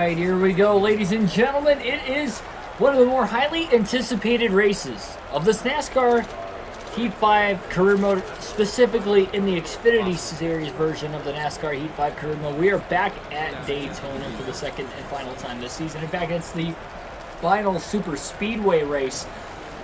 right, here we go, ladies and gentlemen. It is one of the more highly anticipated races of this NASCAR Heat 5 Career Mode, specifically in the Xfinity Series version of the NASCAR Heat 5 Career Mode. We are back at Daytona for the second and final time this season. In fact, it's the final super speedway race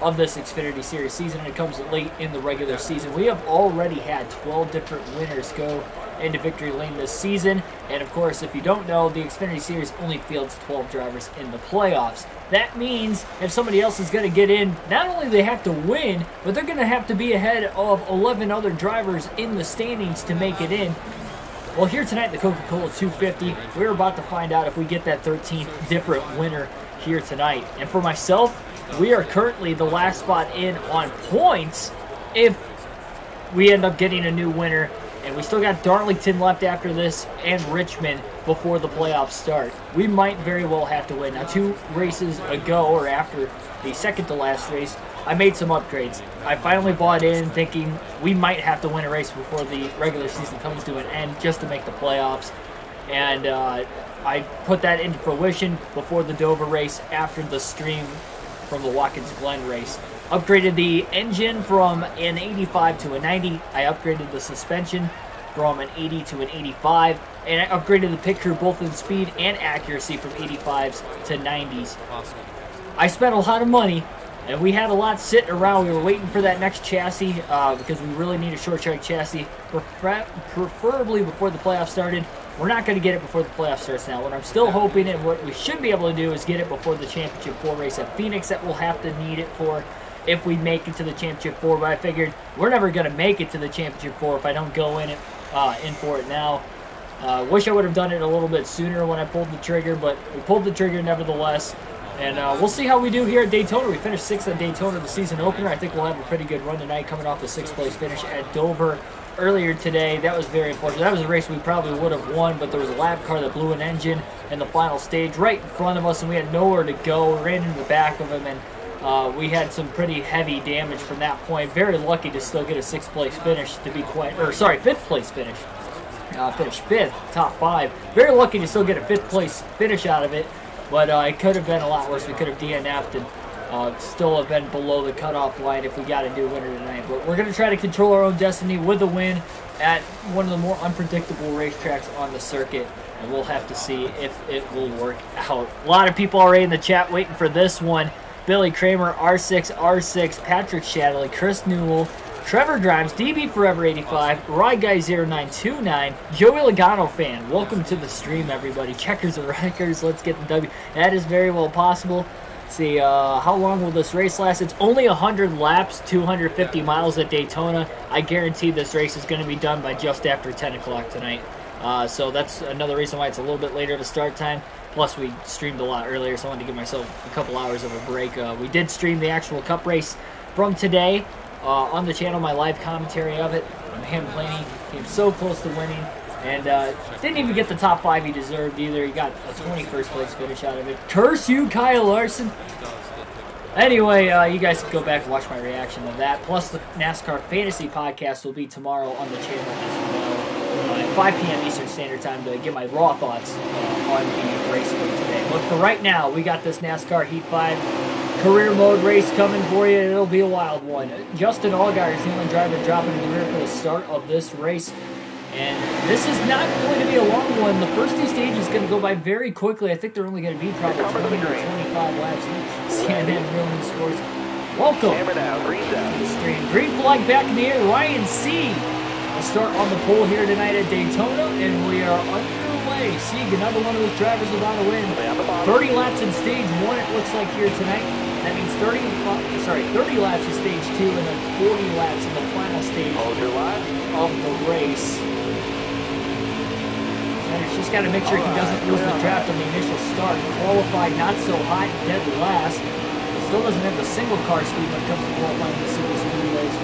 of this Xfinity Series season, and it comes late in the regular season. We have already had 12 different winners go into victory lane this season, and of course, if you don't know, the Xfinity Series only fields 12 drivers in the playoffs. That means if somebody else is going to get in, not only do they have to win, but they're going to have to be ahead of 11 other drivers in the standings to make it in. Well, here tonight, the Coca-Cola 250, we're about to find out if we get that 13th different winner here tonight. And for myself, we are currently the last spot in on points if we end up getting a new winner. And we still got Darlington left after this and Richmond before the playoffs start. We might very well have to win. Now, 2 races ago, or after the second to last race, I made some upgrades. I finally bought in thinking we might have to win a race before the regular season comes to an end just to make the playoffs. And I put that into fruition before the Dover race after the stream from the Watkins Glen race. Upgraded the engine from an 85 to a 90. I upgraded the suspension from an 80 to an 85. And I upgraded the pit crew both in speed and accuracy from 85s to 90s. Awesome. I spent a lot of money, and we had a lot sitting around. We were waiting for that next chassis because we really need a short track chassis, preferably before the playoffs started. We're not going to get it before the playoffs starts now. What I'm still hoping and what we should be able to do is get it before the Championship 4 race at Phoenix that we'll have to need it for if we make it to the Championship 4. But I figured we're never going to make it to the Championship 4 if I don't go in for it now. Wish I would have done it a little bit sooner when I pulled the trigger, but we pulled the trigger nevertheless. And we'll see how we do here at Daytona. We finished 6th at Daytona, the season opener. I think we'll have a pretty good run tonight coming off the 6th place finish at Dover earlier today. That was very unfortunate. That was a race we probably would have won, but there was a lap car that blew an engine in the final stage right in front of us, and we had nowhere to go. We ran into the back of him, and we had some pretty heavy damage from that point. Very lucky to still get a 6th place finish, to be quite, or sorry, 5th place finish. Finished 5th, top 5. Very lucky to still get a 5th place finish out of it, but it could have been a lot worse. We could have DNF'd and still have been below the cutoff line if we got a new winner tonight. But we're going to try to control our own destiny with a win at one of the more unpredictable racetracks on the circuit, and we'll have to see if it will work out. A lot of people already in the chat waiting for this one. Billy Kramer, R6, Patrick Shadley, Chris Newell, Trevor Grimes, DB Forever 85, Roy Guy 0929, Joey Logano fan. Welcome to the stream, everybody. Checkers and Wreckers, let's get the W. That is very well possible. Let's see, how long will this race last? It's only 100 laps, 250 miles at Daytona. I guarantee this race is going to be done by just after 10 o'clock tonight. So that's another reason why it's a little bit later to start time. Plus, we streamed a lot earlier, so I wanted to give myself a couple hours of a break. We did stream the actual Cup race from today. On the channel, my live commentary of it. Him Blaney came so close to winning, and didn't even get the top 5 he deserved either. He got a 21st place finish out of it. Curse you, Kyle Larson. Anyway, you guys can go back and watch my reaction to that. Plus, the NASCAR Fantasy Podcast will be tomorrow on the channel as well at 5 p.m. Eastern Standard Time to get my raw thoughts on the race for today. But for right now, we got this NASCAR Heat 5 Career Mode race coming for you. It'll be a wild one. Justin Allgaier is the only driver dropping in the rear for the start of this race. And this is not going to be a long one. The first 2 stages is going to go by very quickly. I think they're only going to be probably 20 or 25 laps each. CNN Real Sports. Welcome to the stream. Green flag back in the air. Ryan C. will start on the pole here tonight at Daytona. And we are underway. Sieg, another one of those drivers without a win. 30 laps in stage 1 it looks like here tonight. That means 30 laps in stage 2 and then 40 laps in the final stage of the race. And it's just got to make sure he doesn't lose the draft on the initial start. Qualified not so hot, dead last. He still doesn't have a single car speed when it comes to qualifying the super speedways.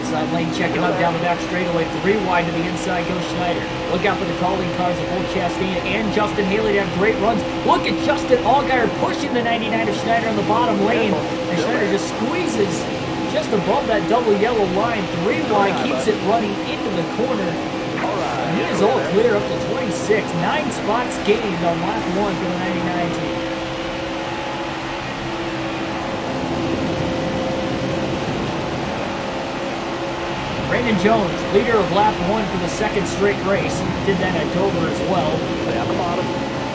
Inside lane checking up down the back straightaway. 3 wide to the inside goes Schneider. Look out for the calling cars of both Chastain and Justin Haley to have great runs. Look at Justin Allgaier pushing the 99 of Schneider on the bottom lane. And Schneider just squeezes just above that double yellow line. 3 wide, keeps it running into the corner. He is all clear up to 26. 9 spots gained on lap 1 for the 99 team. Brandon Jones, leader of lap 1 for the second straight race. He did that at Dover as well.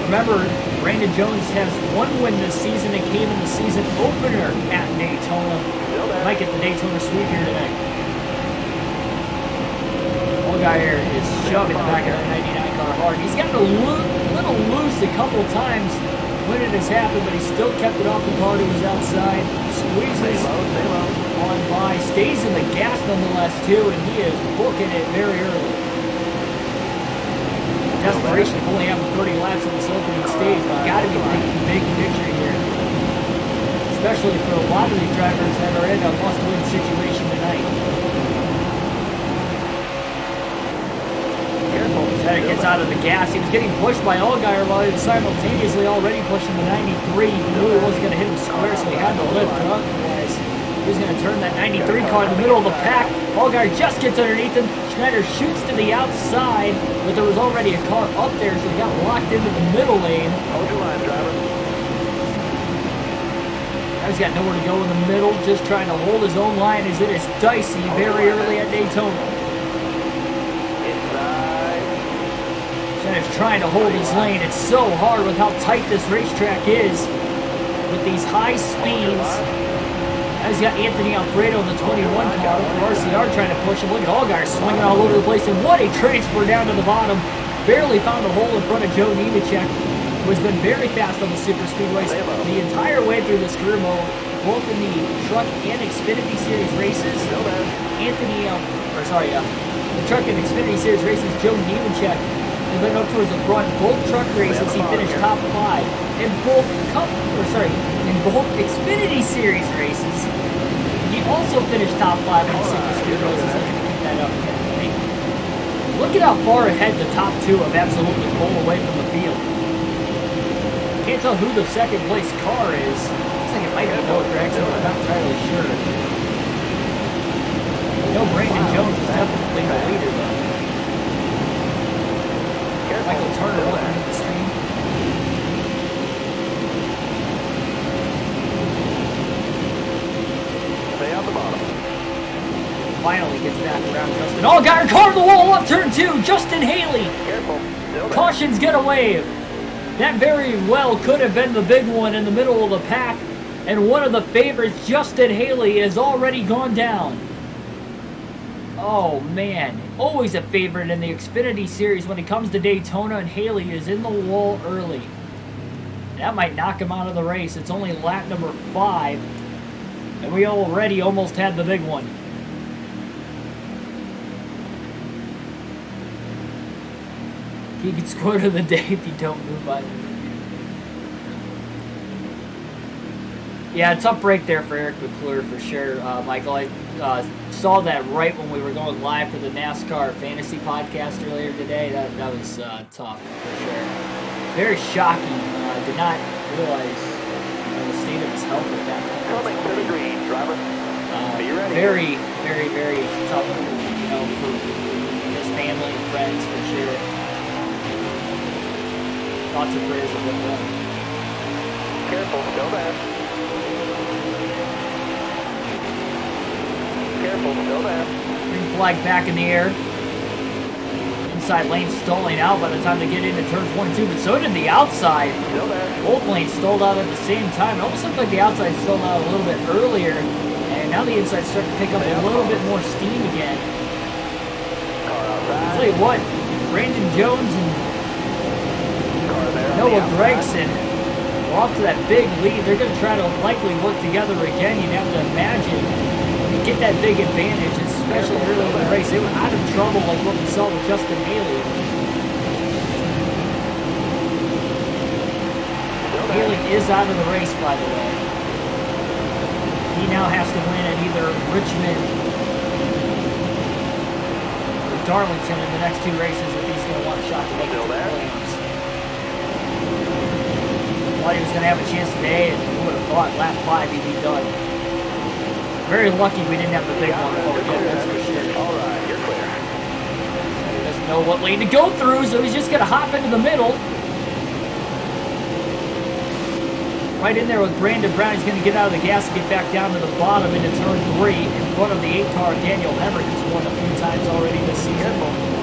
Remember, Brandon Jones has 1 win this season and came in the season opener at Daytona. Might get the Daytona sweep here tonight. Allgaier is shoving the back of that 99 car hard. He's gotten a little loose a couple times when it has happened, but he still kept it off the car to his outside. Squeezes on by, stays in the gas nonetheless too, and he is booking it very early. Desperation of only having 30 laps on this opening stage, but got to be thinking big picture here. Especially for a lot of these drivers that are in a must-win situation tonight. As gets out of the gas, he was getting pushed by Allgaier while he was simultaneously already pushing the 93. He knew he wasn't going to hit him square, so he had to lift it up. He was going to turn that 93 car in the middle of the pack. Allgaier just gets underneath him. Schneider shoots to the outside, but there was already a car up there, so he got locked into the middle lane. Hold your line, driver. He's got nowhere to go in the middle, just trying to hold his own line as it is dicey very early at Daytona. Schneider's trying to hold his lane. It's so hard with how tight this racetrack is with these high speeds. He's got Anthony Alfredo in the 21 car for RCR trying to push him. Look at Allgaier swinging all over the place, and what a transfer down to the bottom. Barely found a hole in front of Joe Nemechek, who has been very fast on the super speedways the entire way through this career mode, both in the truck and Xfinity Series races. The truck and Xfinity Series races, Joe Nemechek has been up towards the front. Both truck races, he finished top 5. In both Xfinity Series races, he also finished top 5 on the super speedways. He's looking to keep that up again tonight. Look at how far ahead the top 2 have absolutely pulled away from the field. Can't tell who the second place car is. Looks like it might be Noah Gregson, but I'm not entirely sure. I know Brandon Jones is definitely the leader, though. Michael Turner welcome to the stream. Stay out the bottom. Finally gets back around Justin. Allgaier, car to the wall up turn 2. Justin Haley. Careful. Caution's gonna wave. That very well could have been the big one in the middle of the pack. And one of the favorites, Justin Haley, has already gone down. Oh, man. Always a favorite in the Xfinity Series when it comes to Daytona, and Haley is in the wall early. That might knock him out of the race. It's only lap number 5, and we already almost had the big one. He gets quote of the day if you don't move by the room. Yeah, tough break there for Eric McClure for sure, Michael. I saw that right when we were going live for the NASCAR Fantasy Podcast earlier today. That was tough for sure. Very shocking. Did not realize the state of his health at that point. Coming to the green, driver. Be ready. Very, very, very tough, for his family and friends for sure. Lots of prayers with them. Careful, go back. Careful, go back. Green flag back in the air. Inside lane stalling out by the time they get into turns 1 and 2, but so did the outside. Go back. Both lanes stalled out at the same time. It almost looked like the outside stalled out a little bit earlier, and now the inside's starting to pick up a little bit more steam again. I'll tell you what, Brandon Jones and Noah Gregson are off to that big lead. They're going to try to likely work together again. You'd have to imagine to get that big advantage, especially early in the race. They were out of trouble like what we saw with Justin Haley. Haley is out of the race, by the way. He now has to win at either Richmond or Darlington in the next 2 races if he's going to want a shot to make it to the playoffs. Thought he was going to have a chance today, and who would have thought lap 5 he'd be done. Very lucky we didn't have the big one before we did, that's for sure. All right, you're clear. He doesn't know what lane to go through, so he's just going to hop into the middle. Right in there with Brandon Brown. He's going to get out of the gas and get back down to the bottom into turn 3 in front of the 8-car Daniel Hemrick, who's won a few times already this season.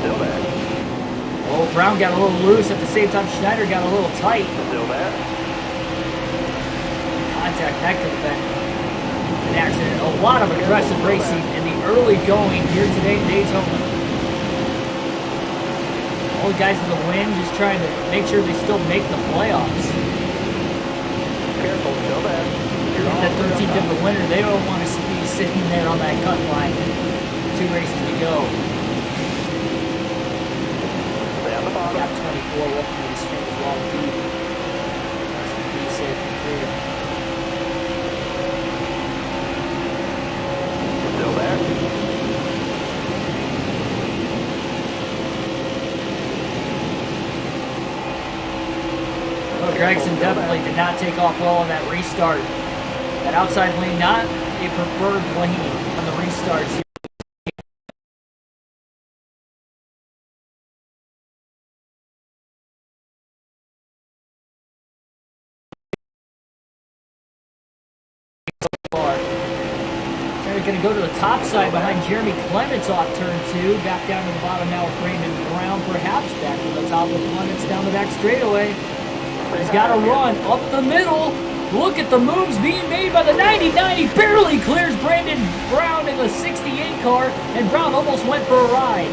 Still there. Oh, Brown got a little loose. At the same time, Schneider got a little tight. Still there. Contact, that could have been an accident. A lot of aggressive racing in the early going here today in Daytona. All the guys in the win just trying to make sure they still make the playoffs. Careful, still there. That 13th different winner, they don't want to be sitting there on that cut line. 2 races to go. Stay on the bottom. Gap 24, welcome to the stream as well. Be safe and clear. Still there. Well, Gregson definitely did not take off well on that restart. That outside lane, not a preferred lane on the restarts. They're going to go to the top side behind Jeremy Clements off turn 2. Back down to the bottom now with Brandon Brown, perhaps back to the top with Clements down the back straightaway. He's got to run up the middle. Look at the moves being made by the 99. He barely clears Brandon Brown in the 68 car, and Brown almost went for a ride.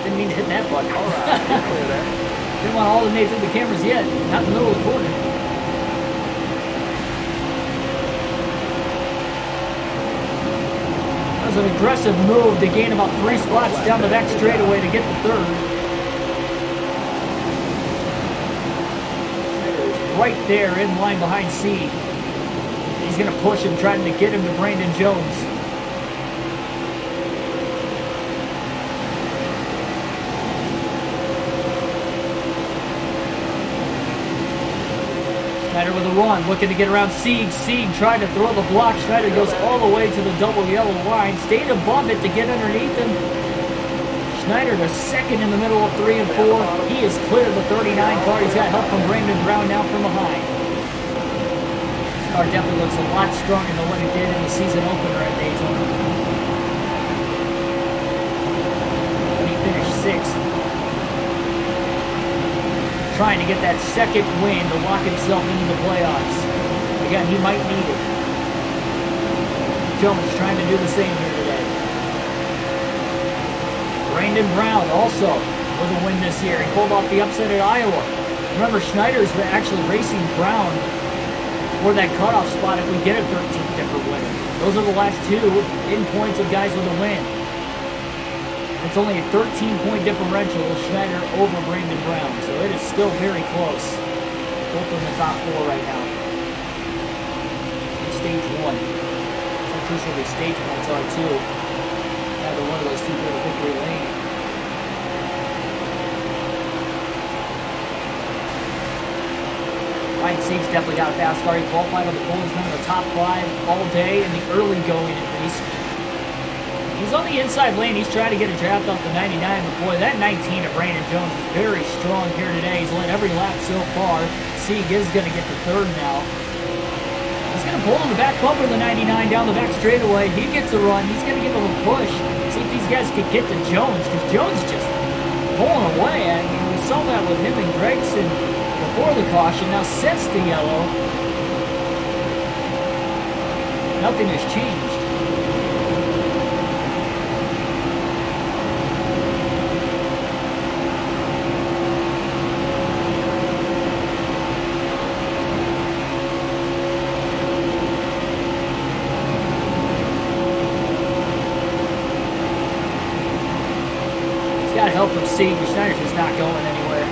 Didn't mean to hit that button. All right. Clear there. Didn't want to alternate through the cameras yet. Not in the middle of the corner. That was an aggressive move to gain about 3 spots down the back straightaway to get the 3rd. Right there in line behind Seed. He's going to push him, trying to get him to Brandon Jones. Schneider with a run, looking to get around Sieg. Sieg trying to throw the block. Schneider goes all the way to the double yellow line. Stayed above it to get underneath him. Schneider to second in the middle of 3 and 4. He has cleared the 39 car. He's got help from Brandon Brown now from behind. This car definitely looks a lot stronger than what it did in the season opener at Daytona. When he finished 6th. Trying to get that second win to lock himself into the playoffs. Again, he might need it. Jones trying to do the same here today. Brandon Brown also with a win this year. He pulled off the upset at Iowa. Remember, Schneider's actually racing Brown for that cutoff spot if we get a 13th different winner. Those are the last 2 in points of guys with a win. It's only a 13-point differential with Schneider over Brandon Brown, so it is still very close. Both in the top 4 right now. In stage 1. How crucial these stage points are too. Either one of those 2 go to victory lane. Ryan Sieg's definitely got a fast car. He qualified on the pole. He's been in the top 5 all day in the early going at least. He's on the inside lane. He's trying to get a draft off the 99, but boy, that 19 of Brandon Jones is very strong here today. He's led every lap so far. Sieg is going to get the 3rd now. He's going to pull on the back bumper of the 99 down the back straightaway. He gets a run. He's going to give him a push. See if these guys can get to Jones, because Jones just pulling away. I mean, we saw that with him and Gregson before the caution. Now, since the yellow, nothing has changed. Got help from Sieg. Schneider's just not going anywhere.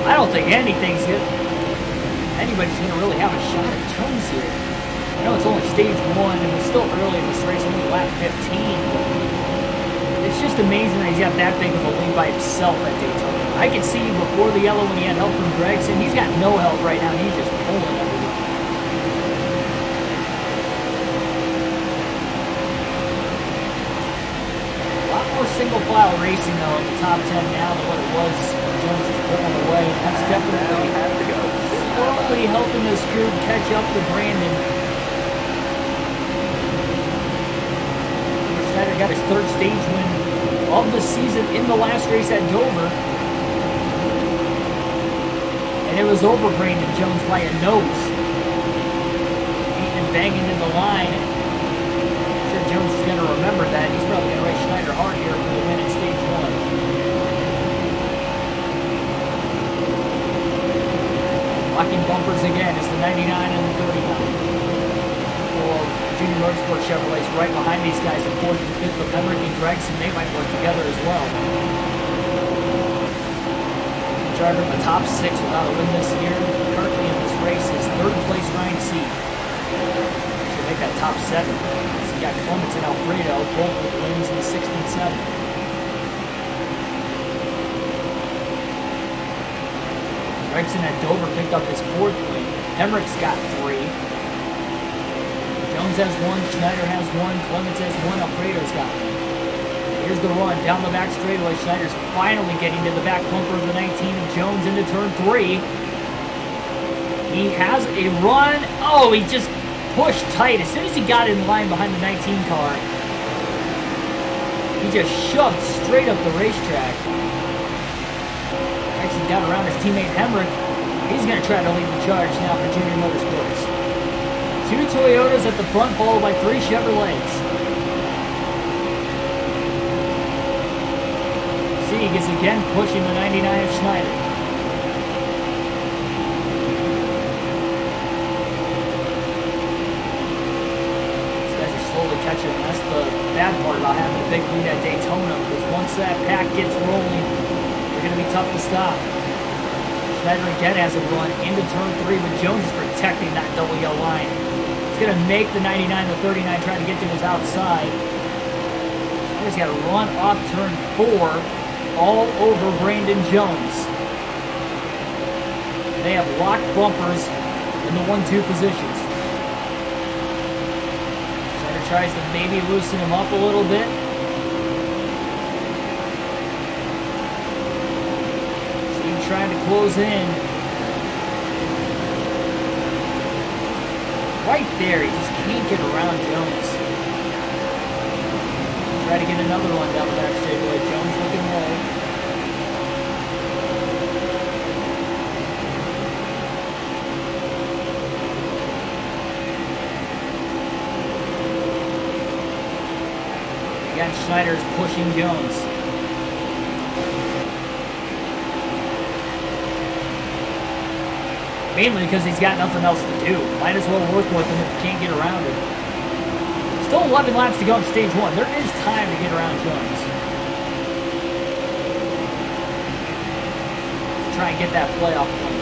I don't think anybody's going to really have a shot at Jones here. I know it's only stage 1 and we're still early in this race, only lap 15. But it's just amazing that he's got that big of a lead by himself at Daytona. I could see before the yellow when he had help from Gregson. He's got no help right now. He's just pulling everything. Single flat racing, though, in the top 10 now than what it was when Jones was pulling away. That's definitely Has to go. slowly helping this group catch up to Brandon. Schneider got his third stage win of the season in the last race at Dover. And it was over Brandon Jones by a nose. Beating and banging in the line. I'm sure Jones is going to remember that. He's probably going to race Schneider hard here for the win in stage 1. Locking bumpers again is the 99 and the 39. Of Junior Motorsport Chevrolets right behind these guys in 4th and 5th, but Emmerich and Gregson, they might work together as well. The driver in the top 6 without a win this year, currently in this race, is 3rd place Ryan Seed. Should make that top 7. So you got Clements and Alfredo, both with wins in 6th and 7th. Gregson at Dover picked up his 4th win. Emmerich's got 3. Jones has 1, Schneider has 1, Clements has 1, Alfredo's got 1. Here's the run down the back straightaway. Schneider's finally getting to the back bumper of the 19 of Jones into turn 3. He has a run. Oh, he just pushed tight. As soon as he got in line behind the 19 car, he just shoved straight up the racetrack. Actually got around his teammate Hemrick. He's going to try to lead the charge now for Junior Motorsports. 2 Toyotas at the front, followed by 3 Chevrolets. Sieg is again pushing the 99 of Schneider. These guys are slowly catching. That's the bad part about having a big lead at Daytona, because once that pack gets rolling, they're going to be tough to stop. Schneider again has a run into turn 3, but Jones is protecting that double yellow line. He's going to make the 99, the 39, trying to get to his outside. He's got to run off turn 4, all over Brandon Jones. They have locked bumpers in the 1-2 positions. Schneider tries to maybe loosen him up a little bit. Sieg trying to close in. Right there, he just can't get around Jones. Try to get another one down the back straightaway. Jones looking low. Again, Schneider's pushing Jones. Mainly because he's got nothing else to do. Might as well work with him if he can't get around him. Still 11 laps to go in stage 1. There is time to get around Jones. Let's try and get that playoff point.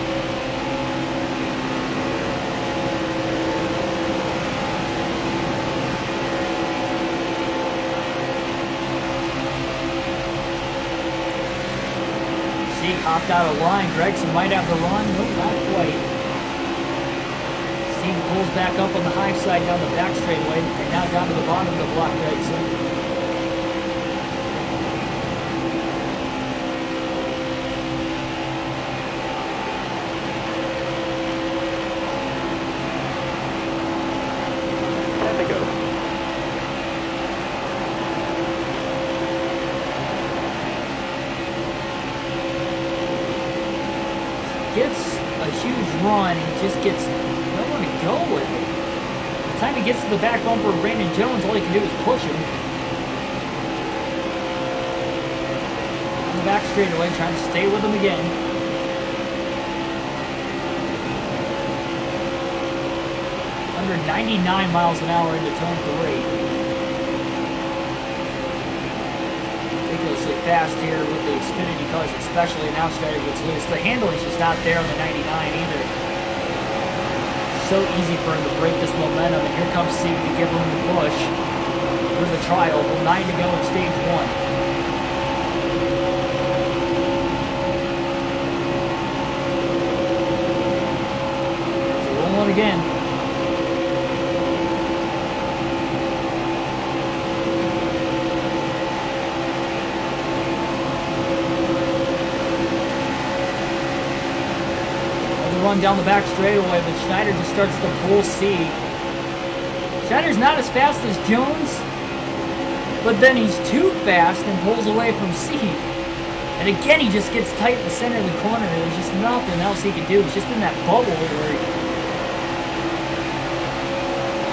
Sieg hopped out of line. Gregson might have the run. Nope, not quite. Sieg pulls back up on the high side down the back straightaway, and now down to the bottom of the block, Gregson. Time to go. Gets a huge run, he just gets nowhere to go with it. By the time he gets to the back bumper of Brandon Jones, all he can do is push him. On the back straightaway, trying to stay with him again. Under 99 miles an hour into turn 3. Ridiculously fast here with the Xfinity cars, especially now Schneider gets loose. The handling's just not there on the 99 either. So easy for him to break this momentum, and here comes Sieg to give him the push through the trial. 9 to go in stage 1. So rolling again. run down the back straightaway, but Schneider just starts to pull Sieg. Schneider's not as fast as Jones, but then he's too fast and pulls away from Sieg. And again, he just gets tight in the center of the corner. There's just nothing else he can do. He's just in that bubble where he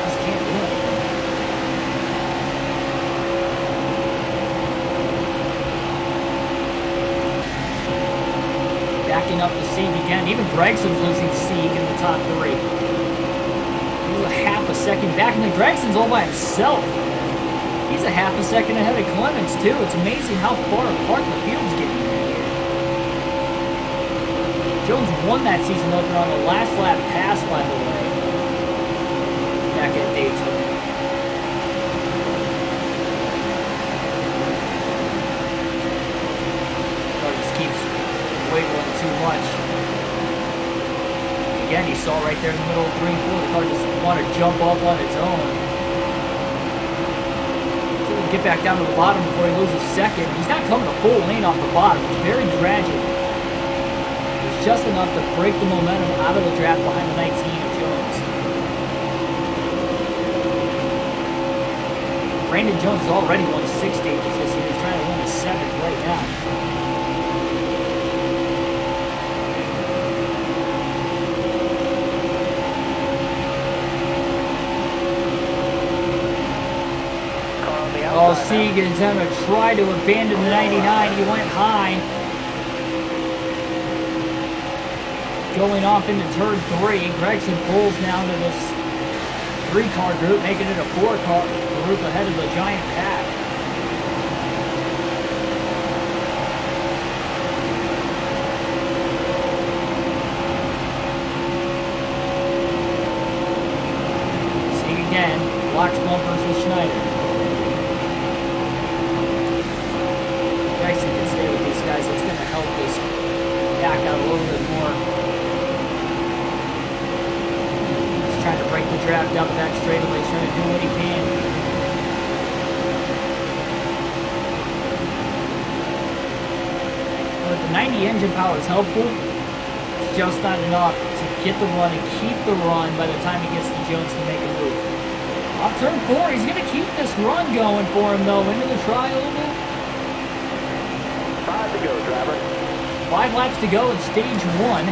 just can't do anything. Backing up to Sieg again. Even Gregson's losing Sieg in the top three. He's a half a second back, and then Gregson's all by himself. He's a half a second ahead of Clements, too. It's amazing how far apart the field's getting right here. Jones won that season opener on the last lap pass, by the way, back at Daytona. Car just keeps wiggling too much. Again, you saw right there in the middle of 3 and 4, the car just wanted to jump up on its own. Get back down to the bottom before he loses second. He's not coming a full lane off the bottom. It's very gradual. It's just enough to break the momentum out of the draft behind the 19 of Jones. Brandon Jones has already won 6 stages this year. He's trying to win his 7th right now. Oh, Sieg is going to try to abandon the 99. He went high. Going off into turn 3. Gregson pulls down to this 3-car group, making it a 4-car group ahead of the giant pack. Sieg again. Watch bumpers with Schneider. Gregson can stay with these guys. It's going to help this pack out a little bit more. He's trying to break the draft down the back straightaway. He's trying to do what he can. But the 90 engine power is helpful. It's just not enough to get the run and keep the run by the time he gets to Jones to make a move. Off turn 4, he's going to keep this run going for him, though, into the tri-oval. 5 to go, driver. 5 laps to go in stage 1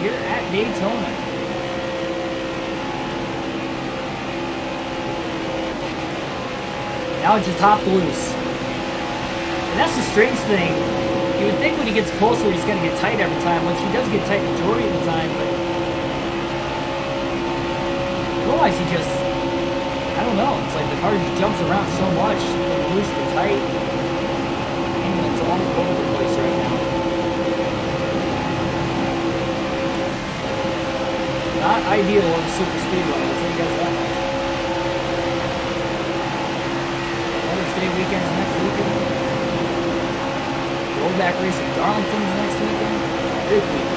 here at Daytona. Now it's just hopped loose. And that's the strange thing. You would think when he gets closer he's going to get tight every time, which he does get tight majority of the time, but otherwise he just, I don't know, it's like the car just jumps around so much, from loose to tight, and it's all over the place right now. Not ideal on the super speedway, I'll tell you guys that much. Mother's Day weekend next weekend. Rollback race at Darlington's next weekend. Big weekend.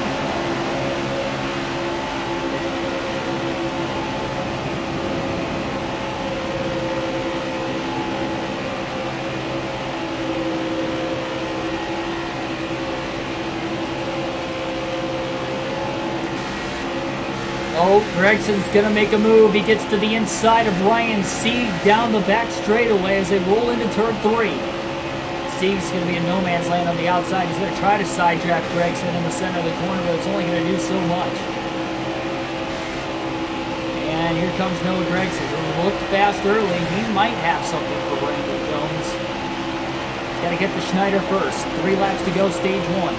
Oh, Gregson's going to make a move. He gets to the inside of Ryan Sieg down the back straightaway as they roll into turn 3. Sieg's going to be in no man's land on the outside. He's going to try to side draft Gregson in the center of the corner, but it's only going to do so much. And here comes Noah Gregson, who looked fast early. He might have something for Brandon Jones. He's got to get to Schneider first. 3 laps to go, stage 1.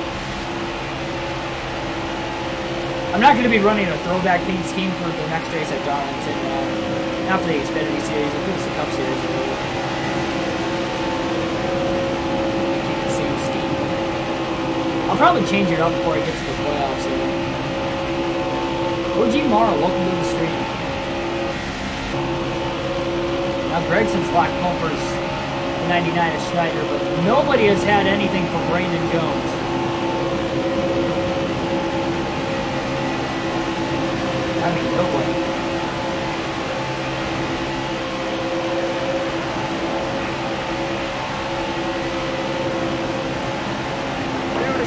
I'm not going to be running a throwback paint scheme for the next race at Darlington. After the Xfinity Series, if it was the Cup Series, keep the same scheme. I'll probably change it up before I get to the playoffs. OG Mara, welcome to the stream. Now Gregson's locked bumpers, 99 at Schneider, but nobody has had anything for Brandon Jones. I mean, nobody.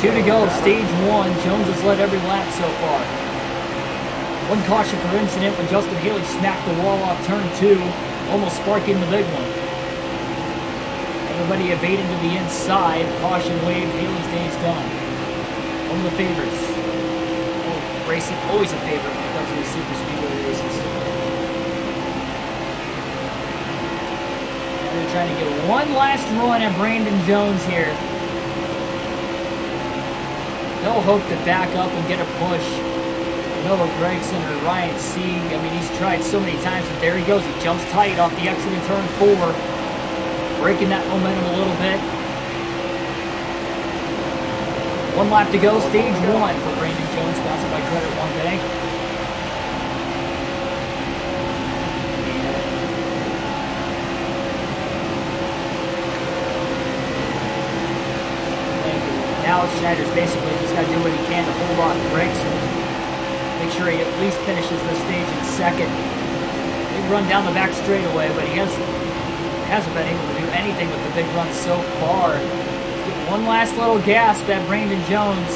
2 to go, stage 1. Jones has led every lap so far. One caution for incident when Justin Haley smacked the wall off turn 2, almost sparking the big one. Everybody evading to the inside. Caution wave, Haley's day is done. One of the favorites. Oh, racing, always a favorite when it comes to the super speedway races. And they're trying to get one last run at Brandon Jones here. They'll hope to back up and get a push. Noah Gregson or Ryan Sieg. I mean, he's tried so many times, but there he goes. He jumps tight off the exit in turn 4. Breaking that momentum a little bit. 1 lap to go, stage 1 for Brandon Jones, sponsored by Credit One Bank. Now Schneider's basically just got to do what he can to hold off Gregson. Make sure he at least finishes this stage in second. Big run down the back straightaway, but he hasn't been able to do anything with the big run so far. Get one last little gasp at Brandon Jones.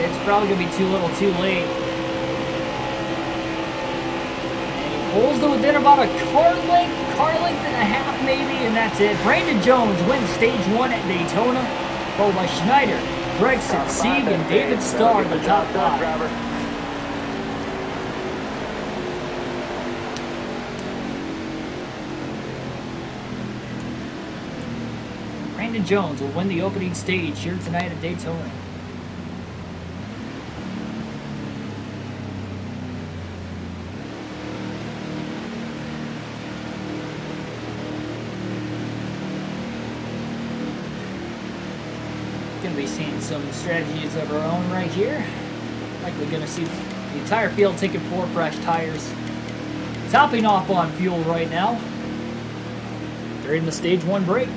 It's probably going to be too little too late. And he pulls to within about a car length and a half maybe, and that's it. Brandon Jones wins stage 1 at Daytona, followed by Schneider, Gregson, Sieg, and David Starr in the top 5. Brandon Jones will win the opening stage here tonight at Daytona. Going to be seeing some strategies of our own right here. Likely going to see the entire field taking 4 fresh tires. Topping off on fuel right now. They're in the stage 1 break.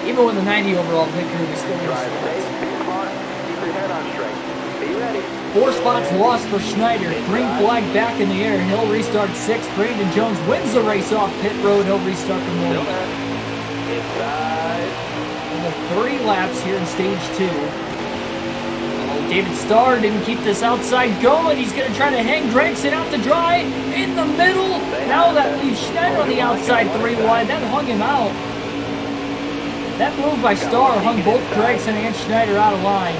Even with the 90 overall victory, we still lose. Keep your head on straight. Be ready. 4 spots lost for Schneider. Green flag back in the air. He'll restart 6th. Brandon Jones wins the race off pit road. He'll restart from 1. Inside. And the 3 laps here in stage 2. Oh, David Starr didn't keep this outside going. He's going to try to hang Gregson out to dry in the middle. Now that leaves Schneider on the outside 3 wide. That hung him out. That move by Starr hung both Gregson and Schneider out of line.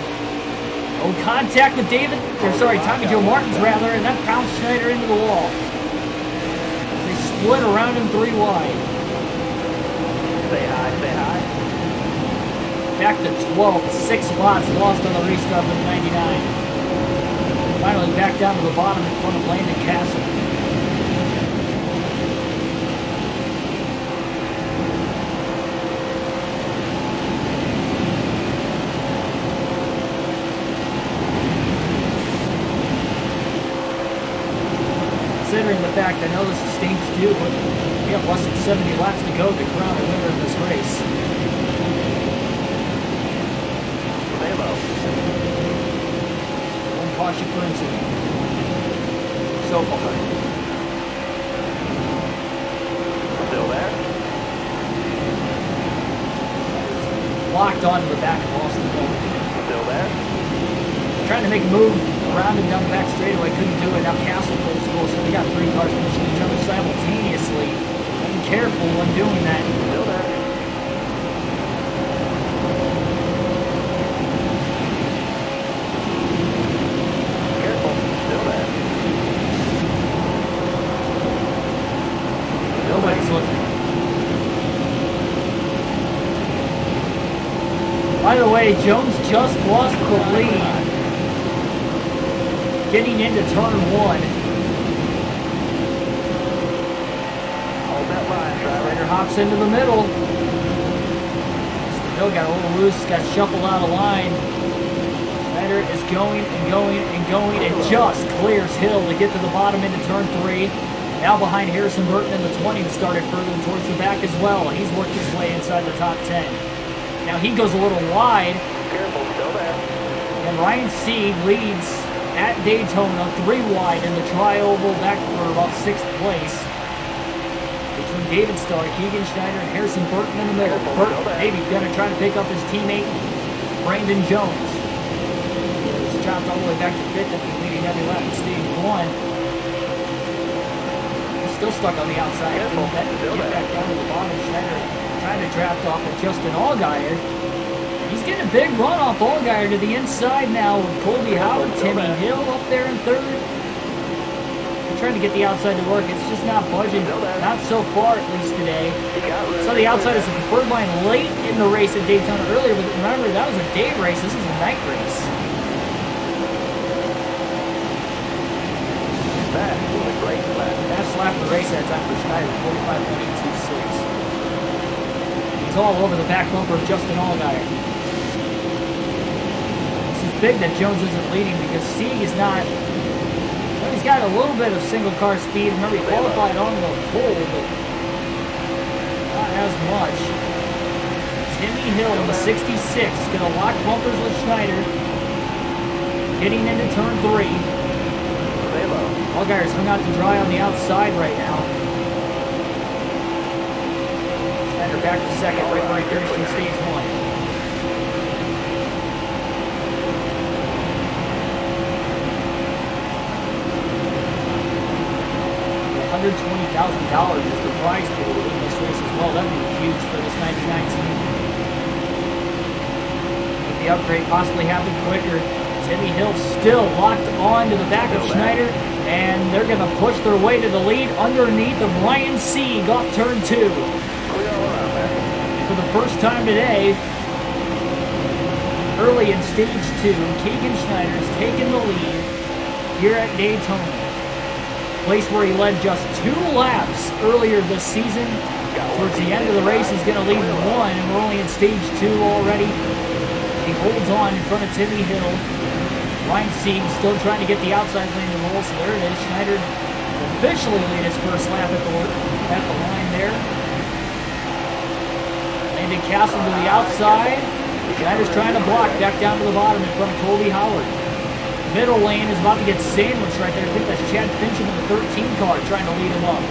Oh, contact with Tommy Joe Martins rather, and that bounced Schneider into the wall. They split around him 3 wide. Say hi, say hi. Back to 12th, 6 spots lost on the restart with 99. Finally back down to the bottom in front of Landon Castle. Considering the fact I know this is stage 2, but we have less than 70 laps to go to crown a winner in this race. Stay low. One caution for incident. So far. Still there? Locked onto the back of Austin Bowman. Still there? Trying to make a move around him down the back straightaway, couldn't do it. Now Castle pulls full, so we got 3 cars pushing each other simultaneously. Be careful when doing that. Still there? Careful. Still there? Nobody's looking. By the way, Jones just lost the lead. Getting into turn 1. Hold that line, driver. Schneider hops into the middle. Hill got a little loose, got shuffled out of line. Schneider is going and going and going and just clears Hill to get to the bottom into turn 3. Now behind Harrison Burton in the 20, who started further towards the back as well. He's worked his way inside the top 10. Now he goes a little wide. Careful, still there. And Ryan Sieg leads at Daytona, 3 wide in the tri-oval, back for about 6th place. Between David Starr, Keegan Schneider, and Harrison Burton in the middle. Burton maybe going to try to pick up his teammate, Brandon Jones. He's dropped all the way back to 5th after leading every lap in stage 1. He's still stuck on the outside. Get back down to the bottom. Schneider trying to draft off of Justin Allgaier. He's getting a big run off Allgaier to the inside now with Colby Howard, Timmy Hill up there in 3rd. Trying to get the outside to work. It's just not budging. Not so far, at least today. So the outside is the preferred line late in the race at Daytona earlier, but remember, that was a day race. This is a night race. That was a great lap. Fast lap of the race that time for Schneider, 45.826. He's all over the back bumper of Justin Allgaier. This is big that Jones isn't leading because Sieg is not... He's got a little bit of single car speed. Remember, he qualified on the pole, but not as much. Timmy Hill in the 66 is going to lock bumpers with Schneider. Getting into turn 3. Allgaier's hung out to dry on the outside right now. Schneider back to 2nd, right where he finished in stage 1. 120,000 is the prize pool in this race as well. That would be huge for this 99 team. If the upgrade possibly happened quicker. Timmy Hill still locked on to the back of Schneider, and they're going to push their way to the lead underneath of Ryan Sieg off turn 2. For the first time today, early in stage 2, Keegan Schneider's taken the lead here at Daytona. Place where he led just 2 laps earlier this season. Towards the end of the race, he's going to lead 1, and we're only in stage 2 already. He holds on in front of Timmy Hill. Ryan Sieg still trying to get the outside lane to roll, so there it is. Schneider officially lead his first lap at the line there. Landon Castle to the outside. Schneider's trying to block back down to the bottom in front of Colby Howard. Middle lane is about to get sandwiched right there. I think that's Chad Fincham in the 13 car trying to lead him up.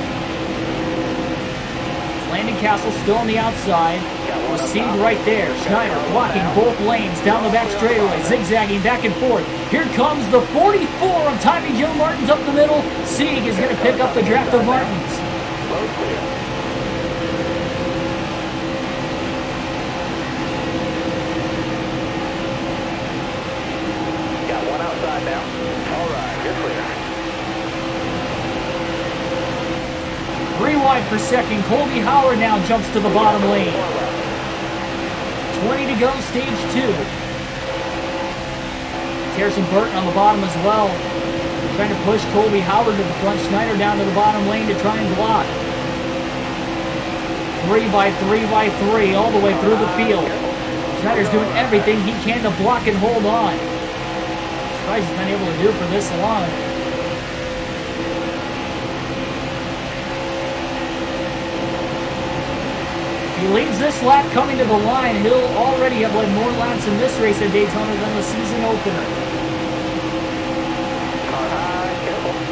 Landon Castle still on the outside. With Sieg right there. Schneider blocking both lanes down the back straightaway, zigzagging back and forth. Here comes the 44 of Tommy Joe Martins up the middle. Sieg is going to pick up the draft of Martins. Now. All right, you're clear. 3 wide for 2nd. Colby Howard now jumps to the bottom lane. 20 to go, stage 2. Harrison Burton on the bottom as well. Trying to push Colby Howard to the front. Schneider down to the bottom lane to try and block. 3 by 3 by 3 all the way through the field. Schneider's doing everything he can to block and hold on. He's been able to do it for this long. If he leads this lap coming to the line, he'll already have led more laps in this race at Daytona than the season opener.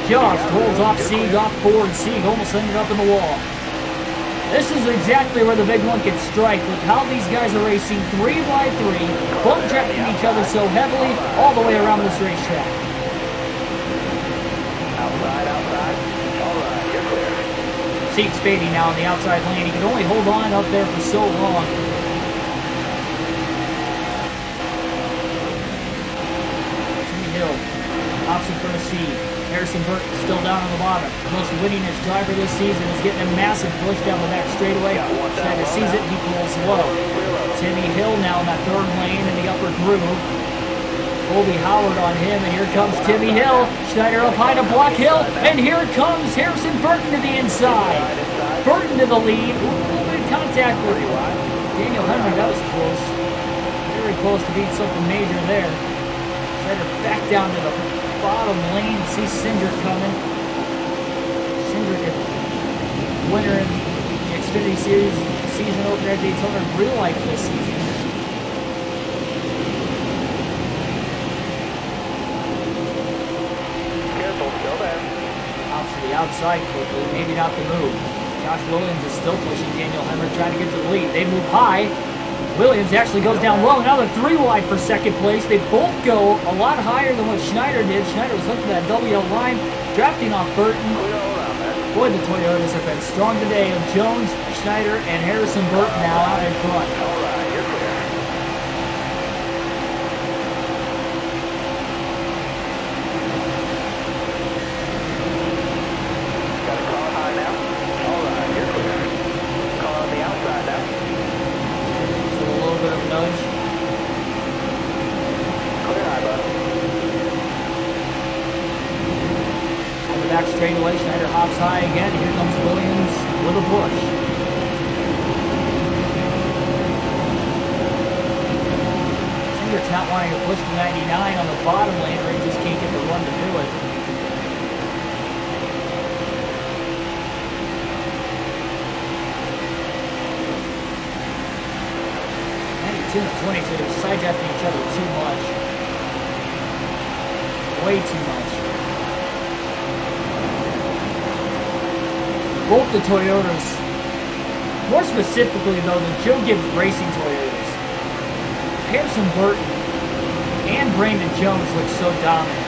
Just holds off Sieg off forward. Sieg almost ended up in the wall. This is exactly where the big one can strike with how these guys are racing 3 by 3, bump tracking each other so heavily all the way around this racetrack. Outside. All right, you're clear. Sieg's fading now on the outside lane. He can only hold on up there for so long. Timmy Hill opts in front of Sieg. Harrison Burton still down on the bottom. The most winningest driver this season is getting a massive push down the back straightaway. Schneider sees it, he pulls low. Timmy Hill now in that 3rd lane in the upper groove. Colby Howard on him, and here comes Timmy Hill. Schneider up high to block Hill, and here comes Harrison Burton to the inside. Burton to the lead. Ooh, a little bit of contact with Daniel Henry. That was close. Very close to being something major there. Schneider back down to the bottom lane. See Cindric coming. Cindric, a winner in the Xfinity Series season opener at Daytona in real life this season. outside quickly. Maybe not the move. Josh Williams is still pushing Daniel Hemmer, trying to get to the lead. They move high. Williams actually goes down low. Now they're 3 wide for second place. They both go a lot higher than what Schneider did. Schneider was hooking that WL line, drafting off Burton. Boy, the Toyotas have been strong today. Jones, Schneider, and Harrison Burton now out in front. Straightaway, Schneider hops high again. Here comes Williams with a push. Hendrick's not wanting to push the 99 on the bottom lane, or he just can't get the run to do it. And 22 they're side-drafting each other too much. Way too much. Both the Toyotas, more specifically though, the Joe Gibbs Racing Toyotas, Harrison Burton and Brandon Jones look so dominant.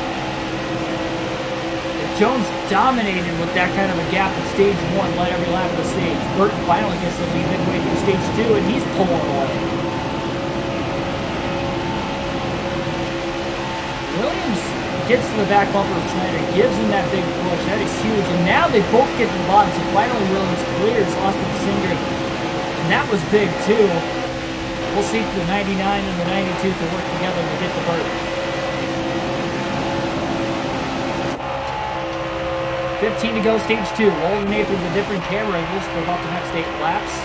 If Jones dominated with that kind of a gap in stage 1, led every lap of the stage. Burton finally gets the lead midway through stage 2, and he's pulling away. Williams gets to the back bumper of Schneider, gives him that big push. That is huge. And now they both get to the bottom, so finally Williams clears Austin Cindric. And that was big, too. We'll see if the 99 and the 92 can work together to get the Burton. 15 to go, stage 2. We'll alternate through the different camera angles for about the next 8 laps.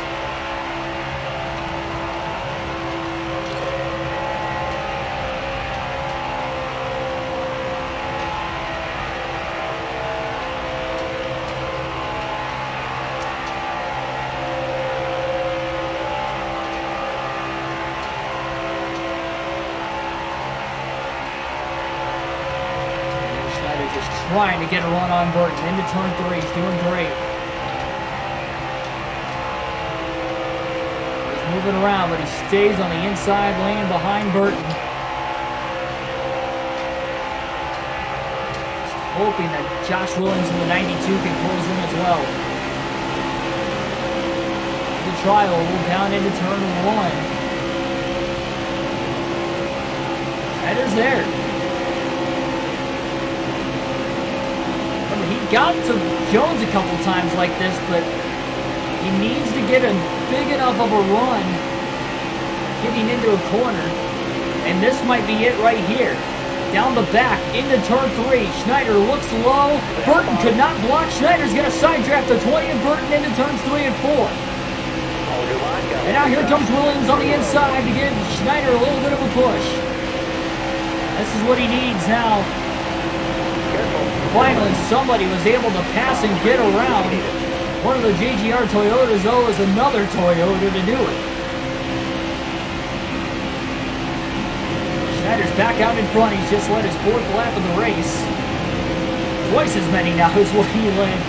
Trying to get a run on Burton into turn 3. He's doing great. He's moving around, but he stays on the inside lane behind Burton. Just hoping that Josh Williams in the 92 can close in as well. The trial down into turn 1. Header's there. He got to Jones a couple times like this, but he needs to get a big enough of a run getting into a corner. And this might be it right here. Down the back, into turn 3. Schneider looks low. Burton could not block. Schneider's going to side draft the 20 and Burton into turns 3 and 4. And now here comes Williams on the inside to give Schneider a little bit of a push. This is what he needs now. Finally, somebody was able to pass and get around. One of the JGR Toyotas, though, is another Toyota to do it. Schneider's back out in front. He's just led his 4th lap of the race. Twice as many now as what he led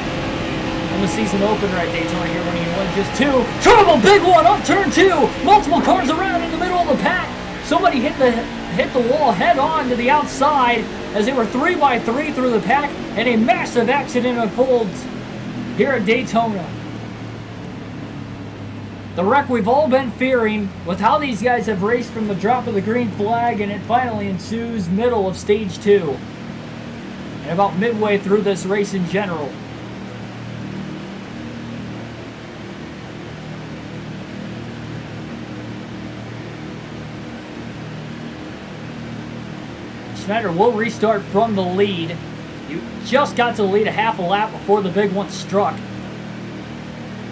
in the season opener at Daytona here when he led just 2. Trouble, big one, up turn 2. Multiple cars around in the middle of the pack. Somebody hit the wall head on to the outside as they were 3 by 3 through the pack, and a massive accident unfolds here at Daytona. The wreck we've all been fearing with how these guys have raced from the drop of the green flag, and it finally ensues middle of stage 2 and about midway through this race in general. Schneider will restart from the lead. You just got to the lead a half a lap before the big one struck.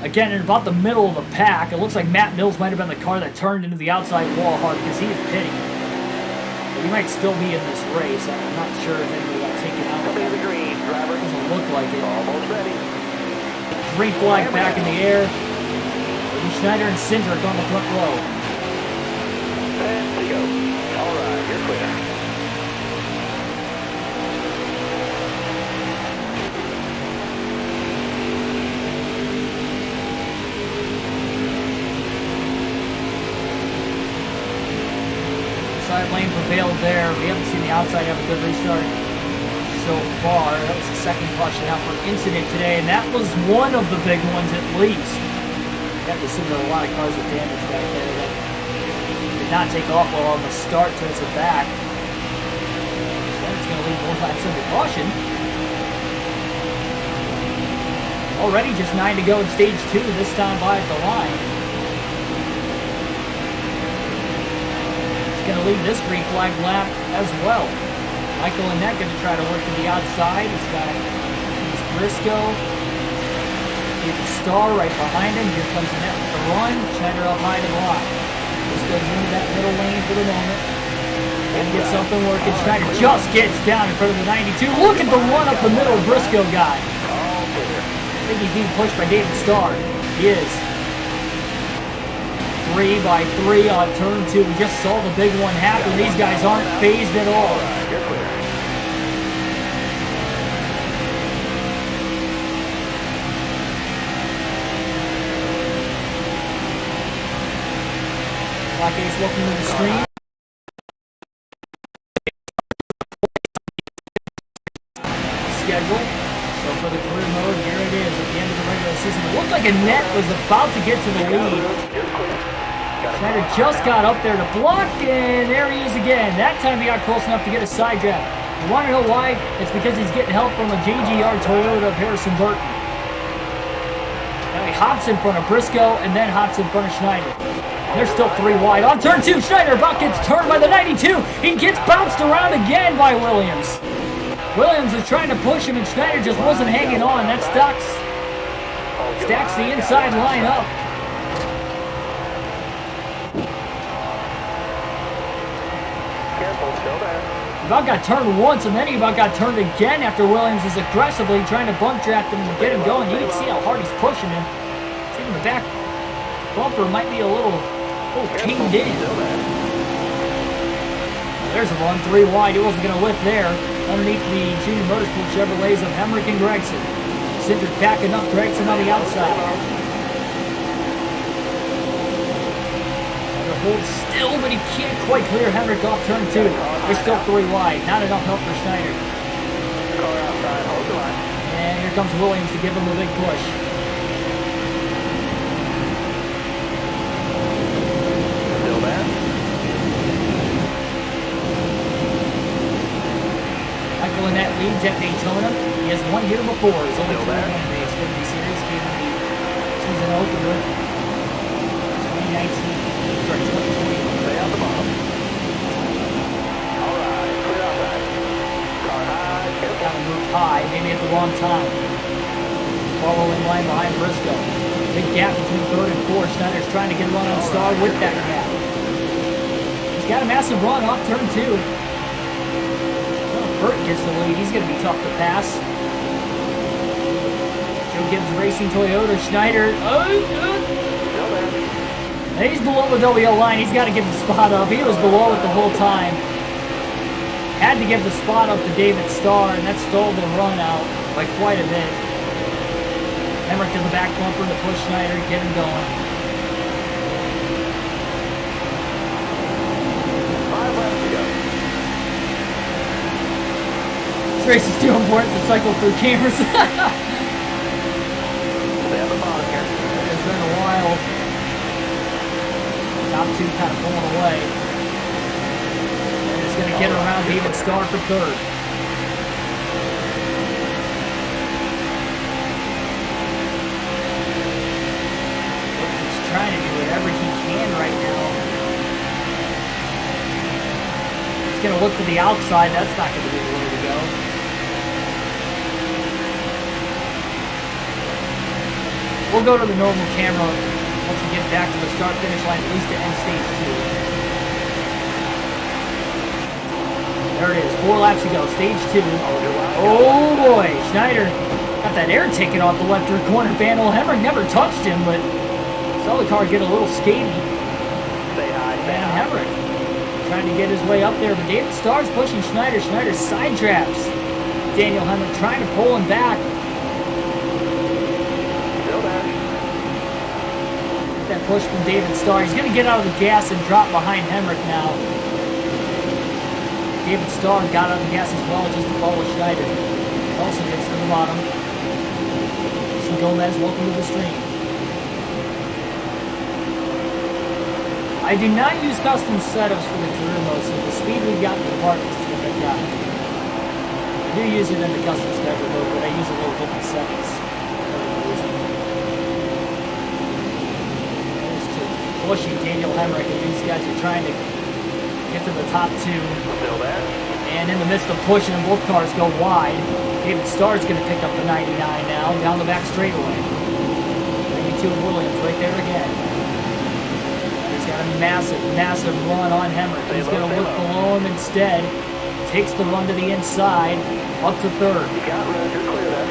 Again, in about the middle of the pack. It looks like Matt Mills might have been the car that turned into the outside wall hard because he is pitting. But he might still be in this race. I'm not sure if anybody got taken out of it. The green, driver. Doesn't look like it. Almost ready. Green flag back in the air. Schneider and Cindric on the front row. And to go. All right, you're clear. lane prevailed there. We haven't seen the outside have a good restart so far. That was the second caution out for incident today, and that was one of the big ones at least. You have to assume there were a lot of cars with damage back there that did not take off well on the start towards the back. So that's going to leave more laps under caution. Already just 9 to go in stage 2, this time by at the line. Going to lead this green flag lap as well. Michael Annette going to try to work to the outside. He's got Briscoe. David Starr right behind him. Here comes Annette with the run. Schneider up high to the line. This goes into that middle lane for the moment. And get something working. Schneider just gets down in front of the 92. Look at the run up the middle Briscoe guy. I think he's being pushed by David Starr. He is. 3 by 3 on turn 2. We just saw the big one happen. These guys aren't phased at all. Black Ace, welcome to the stream. Schedule. So for the career mode, here it is at the end of the regular season. It looked like Annette was about to get to the lead. Schneider just got up there to block, and there he is again. That time he got close enough to get a side draft. You want to know why? It's because he's getting help from a JGR Toyota of Harrison Burton. Now he hops in front of Briscoe and then hops in front of Schneider. And they're still 3 wide. On turn 2, Schneider about gets turned by the 92. He gets bounced around again by Williams. Williams is trying to push him, and Schneider just wasn't hanging on. That stacks the inside line up. About got turned once, and then he about got turned again after Williams is aggressively trying to bump draft him and get him going. You can see how hard he's pushing him. See, the back bumper might be a little caved in. There's a run, 3 wide. He wasn't going to lift there. Underneath the Junior Motorsport Chevrolets of Hemrick and Gregson. Cindric backing up, Gregson on the outside. Holds still, but he can't quite clear Hemrick off turn 2. They're still 3 wide. Not enough help for Schneider. And here comes Williams to give him a big push. Still there? Michael Annette leads at Daytona. He has won here before. He's only 2 in the Xfinity Series. Came in the season opener 2019. Sorry, 2020. Stay out the bottom. All right, clear outside. Car high, careful. Got to move high, maybe at the wrong time. Following line behind Briscoe. Big gap between 3rd and 4th. Schneider's trying to get a run on Starr with that gap. He's got a massive run off turn 2. Well, Burt gets the lead. He's going to be tough to pass. Joe Gibbs Racing Toyota. Schneider. And he's below the WL line. He's got to give the spot up. He was below it the whole time. Had to give the spot up to David Starr, and that stalled the run out by quite a bit. Hemrick to the back bumper to push Schneider, get him going. 5 laps to go. This race is too important to cycle through cameras. Stay at the bottom here. It's been a while. Top 2 kind of pulling away. And it's going to get around David Starr for 3rd. He's trying to do whatever he can right now. He's going to look to the outside. That's not going to be the way to go. We'll go to the normal camera once we get back to the start-finish line, at least to end stage 2. There it is, 4 laps to go, stage 2. Oh boy, Schneider got that air taken off the left rear corner panel. Hemrick never touched him, but saw the car get a little skaty. And Hemrick trying to get his way up there, but David Starr's pushing Schneider. Schneider side drafts Daniel Hemrick, trying to pull him back. That push from David Starr. He's going to get out of the gas and drop behind Hemrick now. David Starr got on the gas as well just to follow Schneider. Also gets to the bottom. Jason Gomez, welcome to the stream. I do not use custom setups for the career mode, so the speed we've got in the apartments is what I've got. I do use it in the custom schedule mode, but I use a little different settings. Pushing Daniel Hemrick, and these guys are trying to get to the top two. Still there. And in the midst of pushing them, both cars go wide. David Starr's going to pick up the 99 now, down the back straightaway. 92 Williams right there again. He's got a massive run on Hemrick. He's going to look below him instead. Takes the run to the inside, up to third. You got room, you're clear there.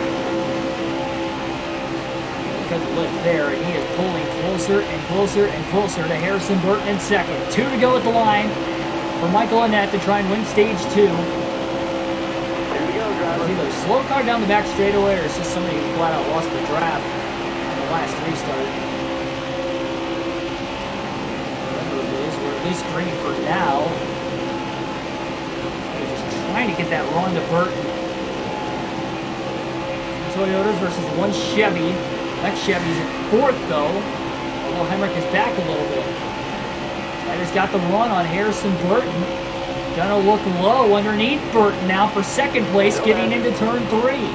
Good lift there, and he is pulling closer and closer and closer to Harrison Burton in second. 2 to go at the line for Michael Annett to try and win stage 2. 2 to go, driver. It's either a slow car down the back straightaway or it's just somebody who flat out lost the draft in the last restart. Whatever it is, we're at least green for now. They're just trying to get that run to Burton. 2 Toyotas versus 1 Chevy. Next Chevy's in 4th though, although Hemrick is back a little bit. Schneider's got the run on Harrison Burton. Gonna look low underneath Burton now for 2nd place, getting into turn 3.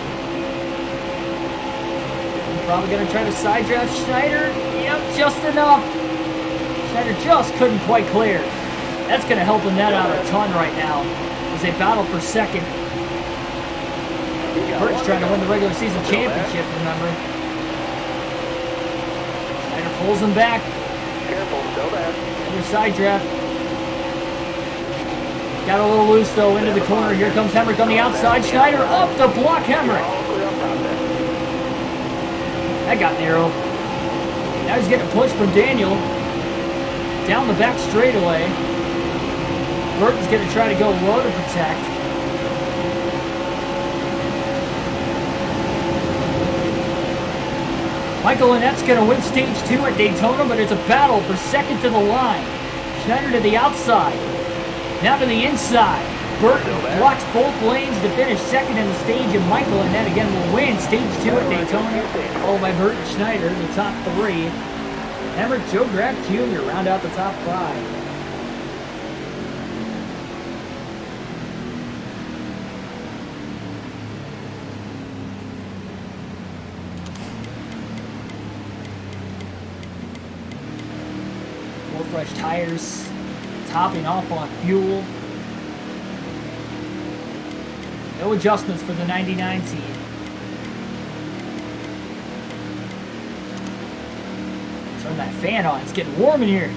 Probably gonna try to side draft Schneider. Yep, just enough. Schneider just couldn't quite clear. That's gonna help Annett out a ton right now as they battle for 2nd. Burton's trying to win the regular season championship, remember. Pulls him back. Careful, still there. Another side draft. Got a little loose though into the corner. Here comes Hemrick on the outside. Schneider up to block Hemrick. That got narrow. Now he's getting a push from Daniel. Down the back straightaway. Burton's going to try to go low to protect. Michael Annett's going to win stage 2 at Daytona, but it's a battle for 2nd to the line. Schneider to the outside. Now to the inside. Burton blocks both lanes to finish 2nd in the stage, and Michael Annett again will win stage 2 at Daytona, followed by Burton Schneider in the top 3. Hemrick, Joe Graf Jr. round out the top 5. Fresh tires, topping off on fuel. No adjustments for the 99 team. Turn that fan on, it's getting warm in here.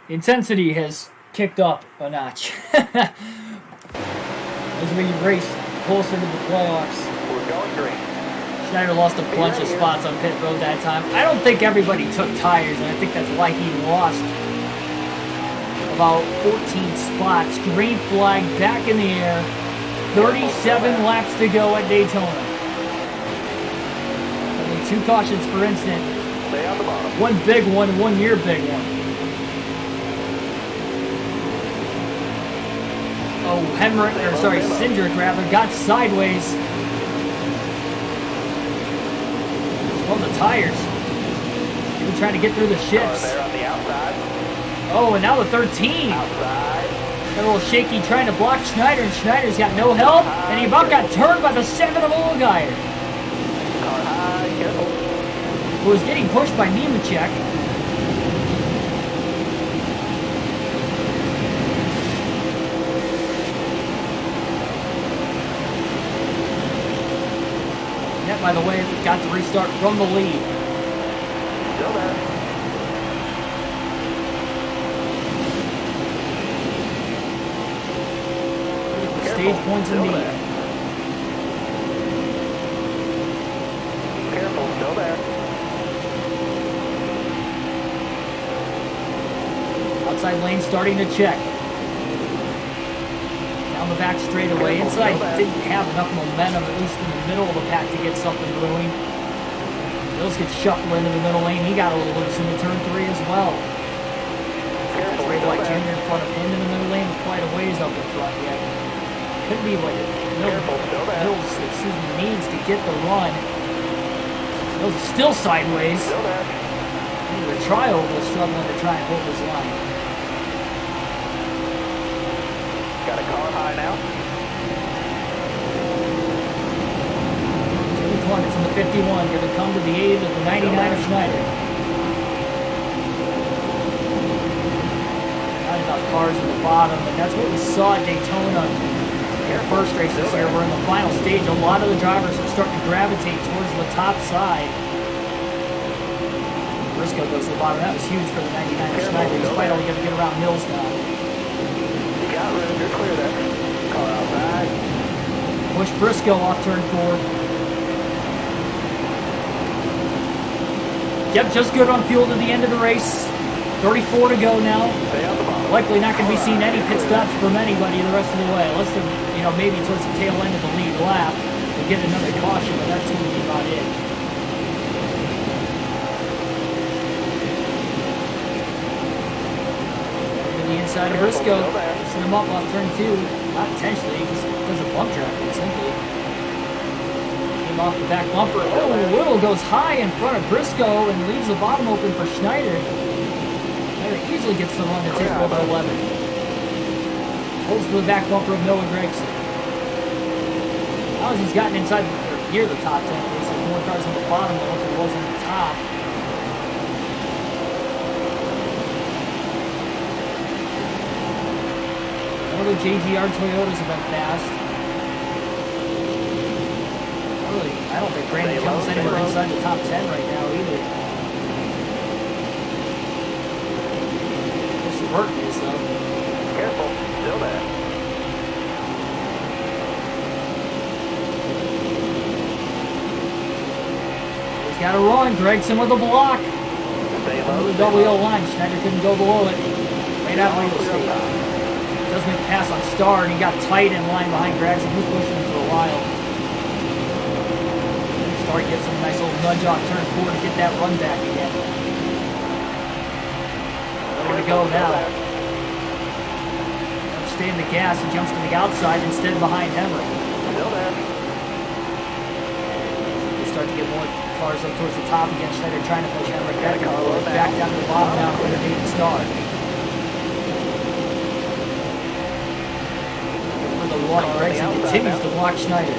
Intensity has kicked up a notch as we race closer to the playoffs. We're going green. Schneider lost a bunch of spots on pit road that time. I don't think everybody took tires, and I think that's why he lost about 14 spots. Green flag back in the air. 37 laps to go at Daytona. Only 2 cautions per incident. Stay on the bottom. 1 big one, 1 near big one. Oh, Hemrick, or sorry, Cindric rather, got sideways. On the tires. Even trying to get through the shifts. There on the outside. Oh, and now the 13. Outside. A little shaky trying to block Schneider, and Schneider's got no help, and he about got turned by the 7 of Allgaier, Car high, careful. who was getting pushed by Nemechek. By the way, got the restart from the lead. Still there. Stage points in lead. Careful, still there. lane starting to check. Down the back straightaway. Inside didn't have enough momentum, at least in the middle of the pack, to get something brewing. Mills gets shuffled into the middle lane. He got a little loose into turn 3 as well. That's Ray White Jr. in front of him in the middle lane, quite a ways up in front yet. Could be what Mills needs to get the run. Mills is still sideways. The tri-oval struggling to try and hold his line. Got a car high now. Jimmy Clements in the 51, going to come to the aid of the 99 of Schneider. Not enough cars in the bottom, and that's what we saw at Daytona in our first race this year. We're in the final stage. A lot of the drivers were starting to gravitate towards the top side. Briscoe goes to the bottom. That was huge for the 99 of Schneider. He's finally going to get around Mills now. You got room. You're clear there. Car outside. Push Briscoe off turn 4. Yep, just good on fuel to the end of the race. 34 to go now. Likely not going to be seeing any pit stops from anybody the rest of the way. Unless they're, maybe towards the tail end of the lead lap. They get another caution, but that's going to be about it. The inside of Briscoe, set him up off turn 2. Not intentionally, just because of bump traffic, simply. Came off the back bumper. Oh, Whittle goes high in front of Briscoe and leaves the bottom open for Schneider. Schneider easily gets the run to take over 11. Pulls to the back bumper of Noah Gregson. Now as he's gotten inside, near the top 10, at least there's more cars on the bottom than what there was on the top. The JGR Toyotas have been fast. I don't think Brandon Jones anywhere inside the top 10 right now either. Mr. Burton is though. Careful, still there. He's got to run. Gregson with a block. Under the double yellow line. Schneider couldn't go below it. Right out of real estate. Does make a pass on Starr, and he got tight in line behind Gregson. He was pushing him for a while. Starr gives him a nice little nudge off turn 4 to get that run back again. Where to go now? Stay in the gas. He jumps to the outside instead behind Hemrick. Still there. They start to get more cars up towards the top again. Schneider trying to push Hemrick back down to the bottom now for David Starr. Gregson continues to block Schneider.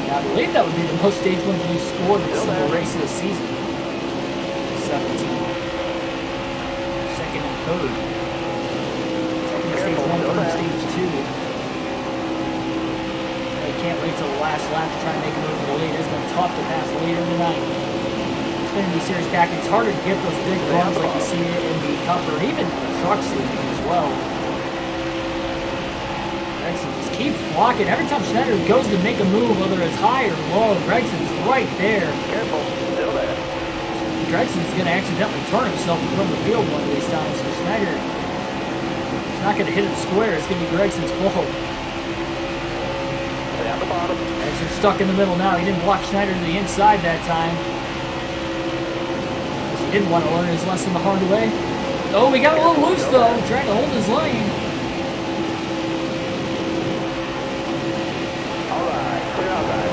Yeah, I believe that would be the most stage wins we've scored in a single race of the season. 17. Second and third. Second to stage 1, third to stage 2. They can't wait till the last lap to try and make a move to the lead. It's been tough to pass the leader tonight. Xfinity Series back, it's harder to get those big runs like you see in the Cup or even the Truck Series as well. Gregson just keeps blocking. Every time Schneider goes to make a move, whether it's high or low, Gregson's right there. Careful, still there. Gregson's going to accidentally turn himself from the field one of these times. So Schneider is not going to hit it square. It's going to be Gregson's fault. Stay on the bottom. Gregson's stuck in the middle now. He didn't block Schneider to the inside that time. He didn't want to learn his lesson the hard way. Oh, he got a little loose though, trying to hold his lane. Alright, clear outside.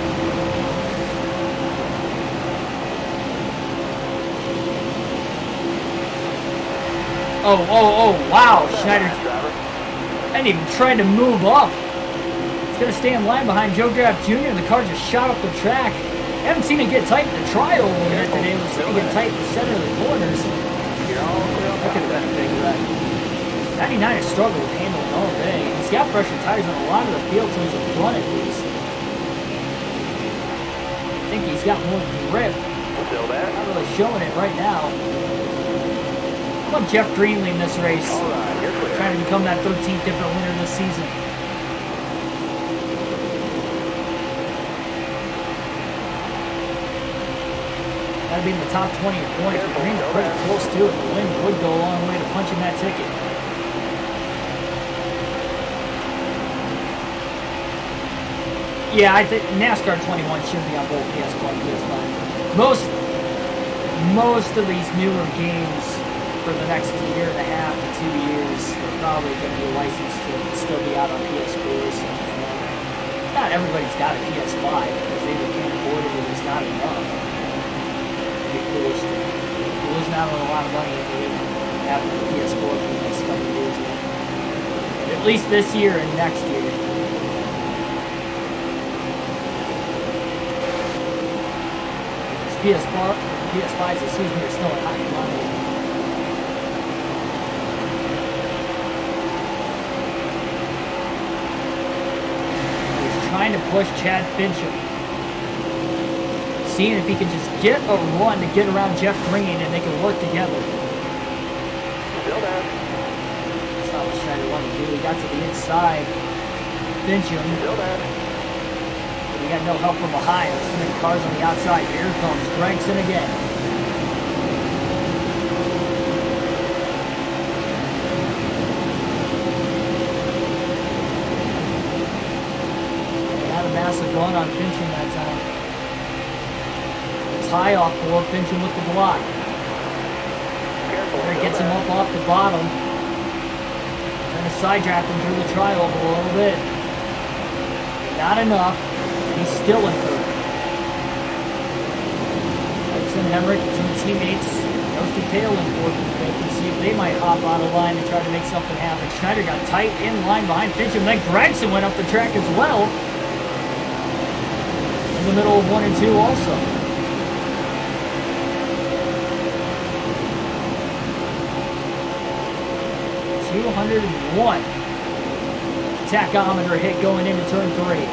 Oh, wow, Schneider. And even trying to move up. He's going to stay in line behind Joe Graff Jr. The car just shot up the track. I haven't seen it get tight in the tri-oval yet today. We've seen it get tight in the center of the corners. That could have been a big wreck. 99 has struggled with handling all day. He's got pressure tires on a lot of the field towards the front at least. I think he's got more grip. Still there. Not really showing it right now. How about Jeff Greenlee in this race? Alright, you're clear. Trying to become that 13th different winner this season. Gotta be in the top 20 in points. But Green's pretty close to it. The wind would go a long way to punching that ticket. Yeah, I think NASCAR 21 should be on both PS4 and PS5. Most of these newer games for the next year and a half to 2 years are probably going to be licensed to still be out on PS4s. Not everybody's got a PS5 because they either can't afford it or there's not enough. They're forced to. They're losing out on a lot of money if they didn't have a PS4 for the next couple of years. At least this year and next year. PS5s, excuse me, are still at high commodity. He's trying to push Chad Fincham. Seeing if he can just get a run to get around Jeff Green and they can work together. Still there. That's not what Schneider wanted to do. He got to the inside. Fincham. Still there. We got no help from behind. There's so many cars on the outside. Here comes Gregson again. Got a massive run on Fincham that time. It's high off for Fincham with the block. Careful. There gets him up off the bottom. Trying to side draft him through the tri-oval a little bit. Not enough. He's still in third. Hudson Hemrick, two teammates, goes to tail in fourth. They can see if they might hop out of line and try to make something happen. Schneider got tight in line behind Fincham. Then Gregson went up the track as well. In the middle of 1 and 2 also. .201. Tachometer hit going into turn 3.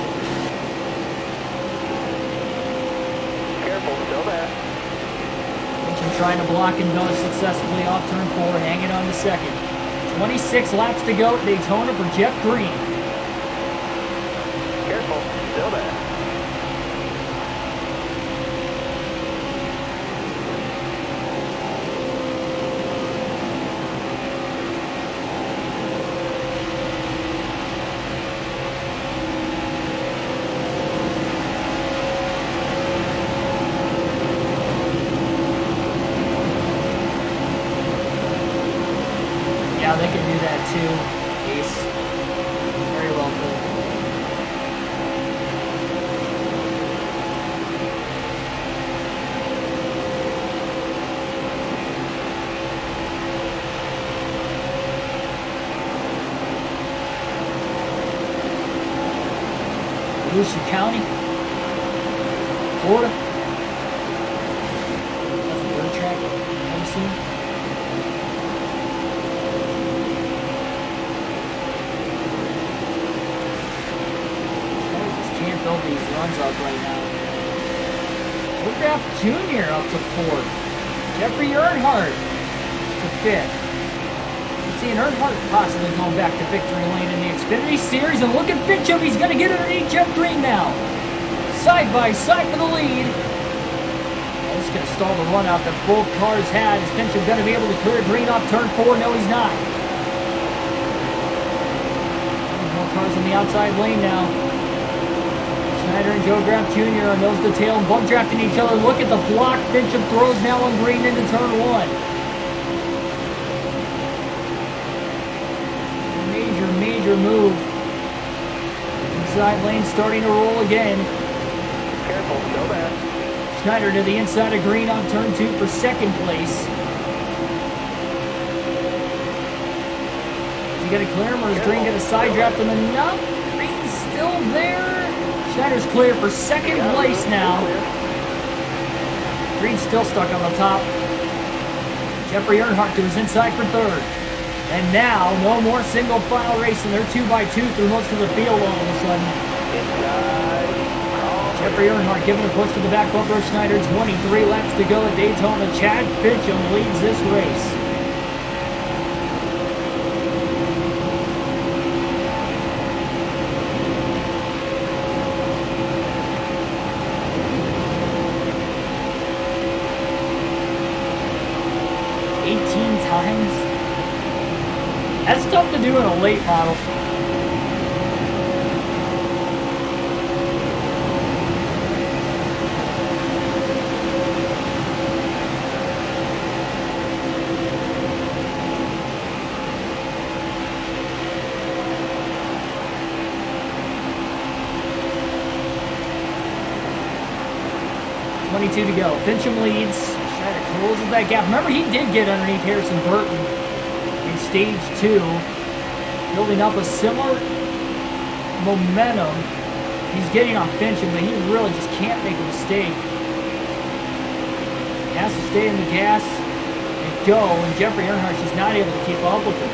Trying to block and does successfully off turn 4, hanging on to second. 26 laps to go at Daytona for Jeff Green. Careful, still there. Yeah, they can do that too. Ace. Very well played. Volusia County, Florida. That's a dirt track. Have you seen? Build these runs up right now. Woodcraft Jr. up to 4th. Jeffrey Earnhardt to 5th. Let's see an Earnhardt possibly going back to victory lane in the Xfinity Series. And look at Fincham. He's going to get underneath Jeff Green now. Side by side for the lead. That's going to stall the run out that both cars had. Is Fincham going to be able to clear Green off turn 4? No, he's not. More cars on the outside lane now. Schneider and Joe Graff Jr. are nose to tail and bug drafting each other. Look at the block Fincham throws now on Green into turn 1. Major move. Inside lane starting to roll again. Careful, still there. Schneider to the inside of Green on turn 2 for second place. Is he going to clear him or is Green going to side draft him enough? Green's still there. Schneider's clear for second place now. Green's still stuck on the top. Jeffrey Earnhardt to his inside for third. And now, no more single file racing. They're 2x2 through most of the field all of a sudden. Jeffrey Earnhardt giving a push to the back bumper of Schneider. 23 laps to go at Daytona. Chad Fincham leads this race. 22 and a late model. To go. Fincham leads. Schneider closes that gap. Remember, he did get underneath Harrison Burton in stage 2, building up a similar momentum. He's getting on Fincham, but he really just can't make a mistake. He has to stay in the gas and go, and Jeffrey Earnhardt is not able to keep up with him.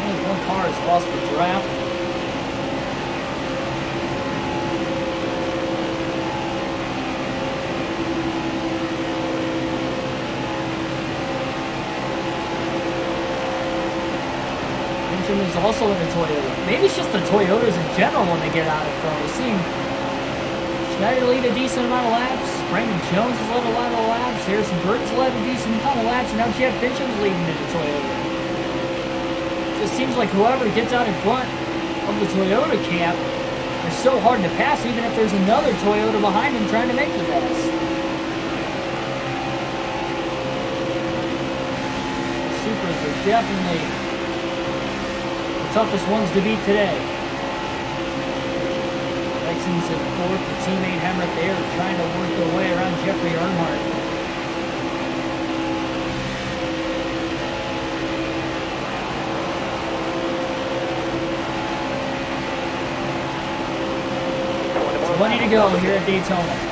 Only one car has lost the draft. Is also in a Toyota. Maybe it's just the Toyotas in general when they get out of front. We've seen Schneider lead a decent amount of laps. Brandon Jones has led a lot of laps. Harrison Burton's led a decent amount of laps. And now Chad Fincham's leading in the Toyota. It just seems like whoever gets out in front of the Toyota camp is so hard to pass, even if there's another Toyota behind him trying to make the pass. The Supras are definitely toughest ones to beat today. Lexington's at 4th, the teammate Hemrick there trying to work their way around Jeffrey Earnhardt. It's 20 to go here at Daytona.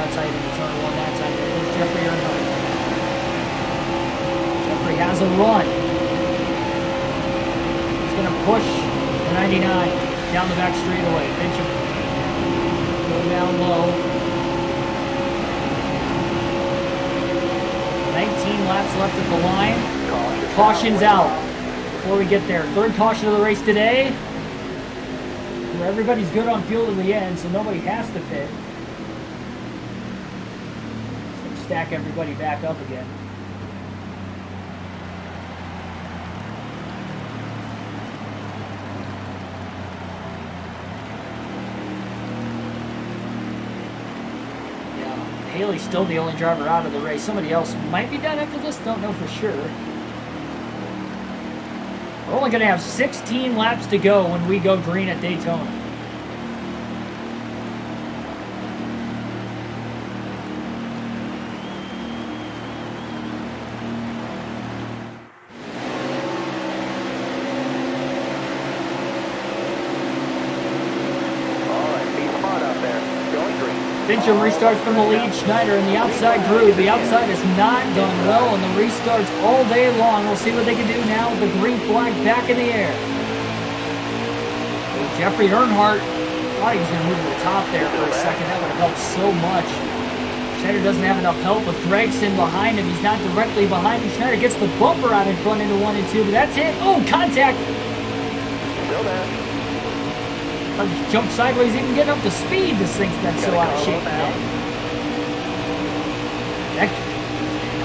Tight in the turn one that time. There's Jeffrey Earnhardt. Jeffrey has a run. He's going to push the 99 down the back straightaway. Fincham go down low. 19 laps left at the line. Caution's out before we get there. Third caution of the race today. Where everybody's good on fuel to the end, so nobody has to pit. Stack everybody back up again. Yeah, Haley's still the only driver out of the race. Somebody else might be done after this, don't know for sure. We're only going to have 16 laps to go when we go green at Daytona. Fincham restarts from the lead. Schneider in the outside groove. The outside has not done well on the restarts all day long. We'll see what they can do now with the green flag back in the air. Jeffrey Earnhardt thought he was going to move to the top there for a second. That would have helped so much. Schneider doesn't have enough help with Gregson behind him. He's not directly behind him. Schneider gets the bumper out in front into 1 and 2, but that's it. Oh, contact. Still there. Jump sideways, even getting up to speed. This thing's been so out of shape today.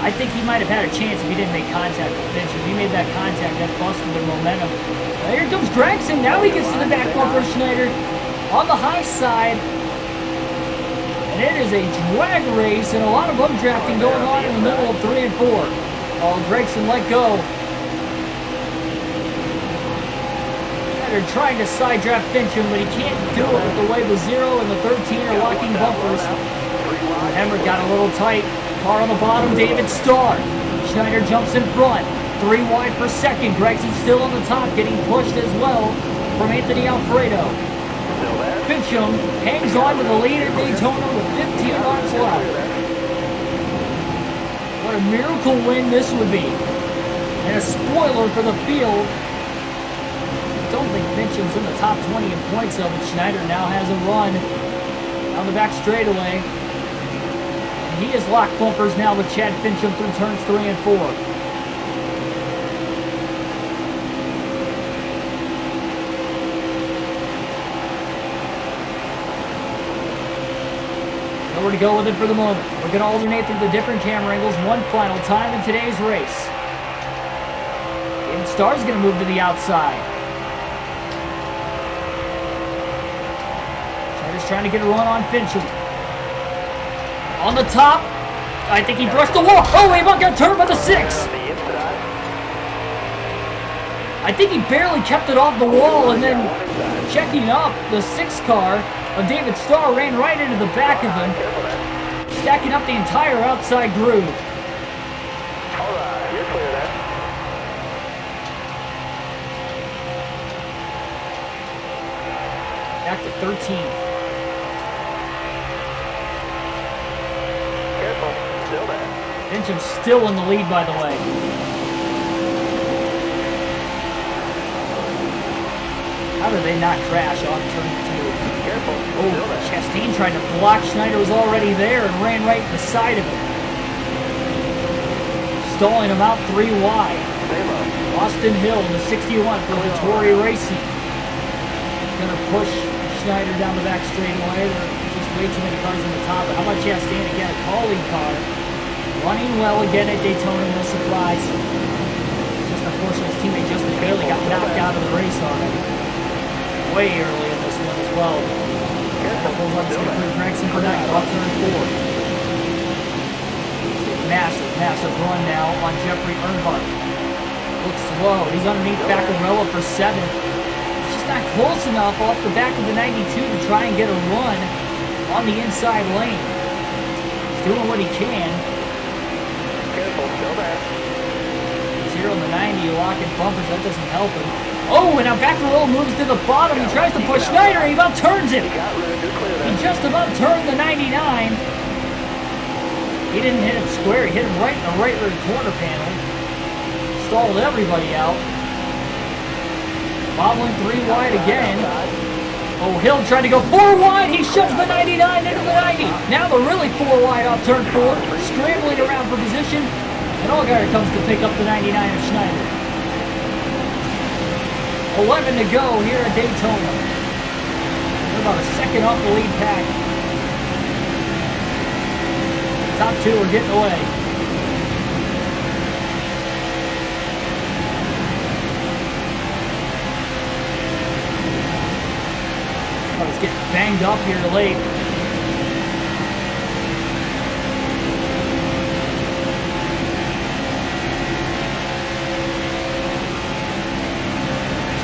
I think he might have had a chance if he didn't make contact with Fincham. He made that contact, that busted their momentum. Now here comes Gregson. Now he gets to the back bumper. Schneider on the high side. And it is a drag race and a lot of bug drafting going on in the middle of 3 and 4. Oh, Gregson let go. They're trying to side draft Fincham, but he can't do it with the way the 0 and the 13 are locking bumpers. Hemrick got a little tight. Car on the bottom, David Starr. Schneider jumps in front. 3 wide per second. Gregson's still on the top, getting pushed as well from Anthony Alfredo. Fincham hangs on to the lead at Daytona with 15 laps left. What a miracle win this would be. And a spoiler for the field. I don't think Fincham's in the top 20 in points, though, but Schneider now has a run down the back straightaway. And he has locked bumpers now with Chad Fincham through turns 3 and 4. Nowhere to go with it for the moment. We're going to alternate through the different camera angles one final time in today's race. David Starr's going to move to the outside. Schneider's trying to get a run on Finchel. On the top. I think he brushed the wall. Oh, he about got turned by the 6. I think he barely kept it off the wall, and then checking up, the 6 car of David Starr ran right into the back of him, stacking up the entire outside groove. Alright, you're clear there. Back to 13th. Careful, still there. Finchem's still in the lead, by the way. How did they not crash off turn 2? Careful, Oh, still there. Chastain tried to block. Schneider was already there and ran right beside of him. Stalling him out 3 wide. Stay low. Austin Hill in the 61 for Vittori Racing. Gonna push Schneider down the back straightaway. There are just way too many cars on the top. But how about Chastain again? A calling car. Running well again at Daytona, no surprise. It's just unfortunate his teammate Justin Bailey got knocked out of the race already. Way early in this one as well. Pulls up to Gregson for ninth off turn 4. Massive run now on Jeffrey Earnhardt. Looks slow. He's underneath Baccarella for 7. It's just not close enough off the back of the 92 to try and get a run on the inside lane. He's doing what he can. Careful, still there. 0 on the 90, locking bumpers. That doesn't help him. Oh, and now Baccarella moves to the bottom. He tries to push Schneider. He about turns him. Got room, you're clear He there. just about turned the 99. He didn't hit him square. He hit him right in the right rear corner panel. Stalled everybody out. Bobbling 3 wide again. Oh, Hill tried to go 4 wide. He shoves the 99 into the 90. Now they're really 4 wide off turn 4. Scrambling around for position. And Allgaier comes to pick up the 99 of Schneider. 11 to go here at Daytona. They're about a second off the lead pack. Top 2 are getting away. I was getting banged up here late.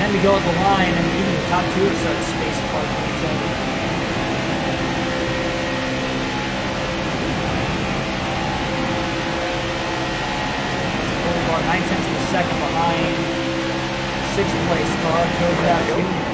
To go at the line, and even the top 2 are starting to space apart from each other. About 9/10 of a second behind 6th place car, Kovac Jr.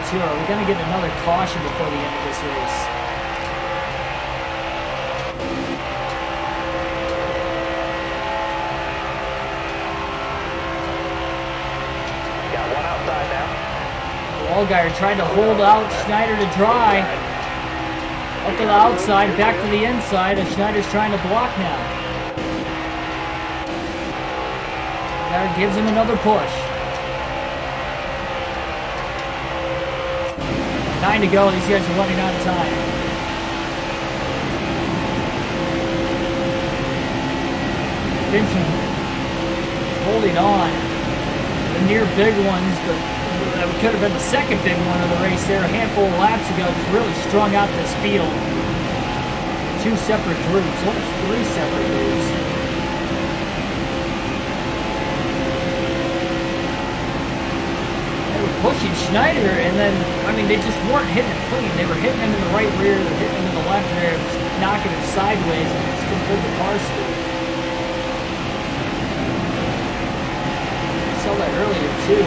Are we going to get another caution before the end of this race? Got one outside now. Allgaier tried to hold out Schneider to dry. Up to the outside, back to the inside, and Schneider's trying to block now. Allgaier gives him another push. 9 to go. These guys are running out of time. Finching holding on. The near big ones, that could have been the second big one of the race there a handful of laps ago, just really strung out this field. 2 separate groups, almost 3 separate groups. Pushing Schneider, and then, I mean, they just weren't hitting him clean. They were hitting him in the right rear, they were hitting him in the left rear, just knocking him sideways, and just couldn't hold the car still. I saw that earlier, too.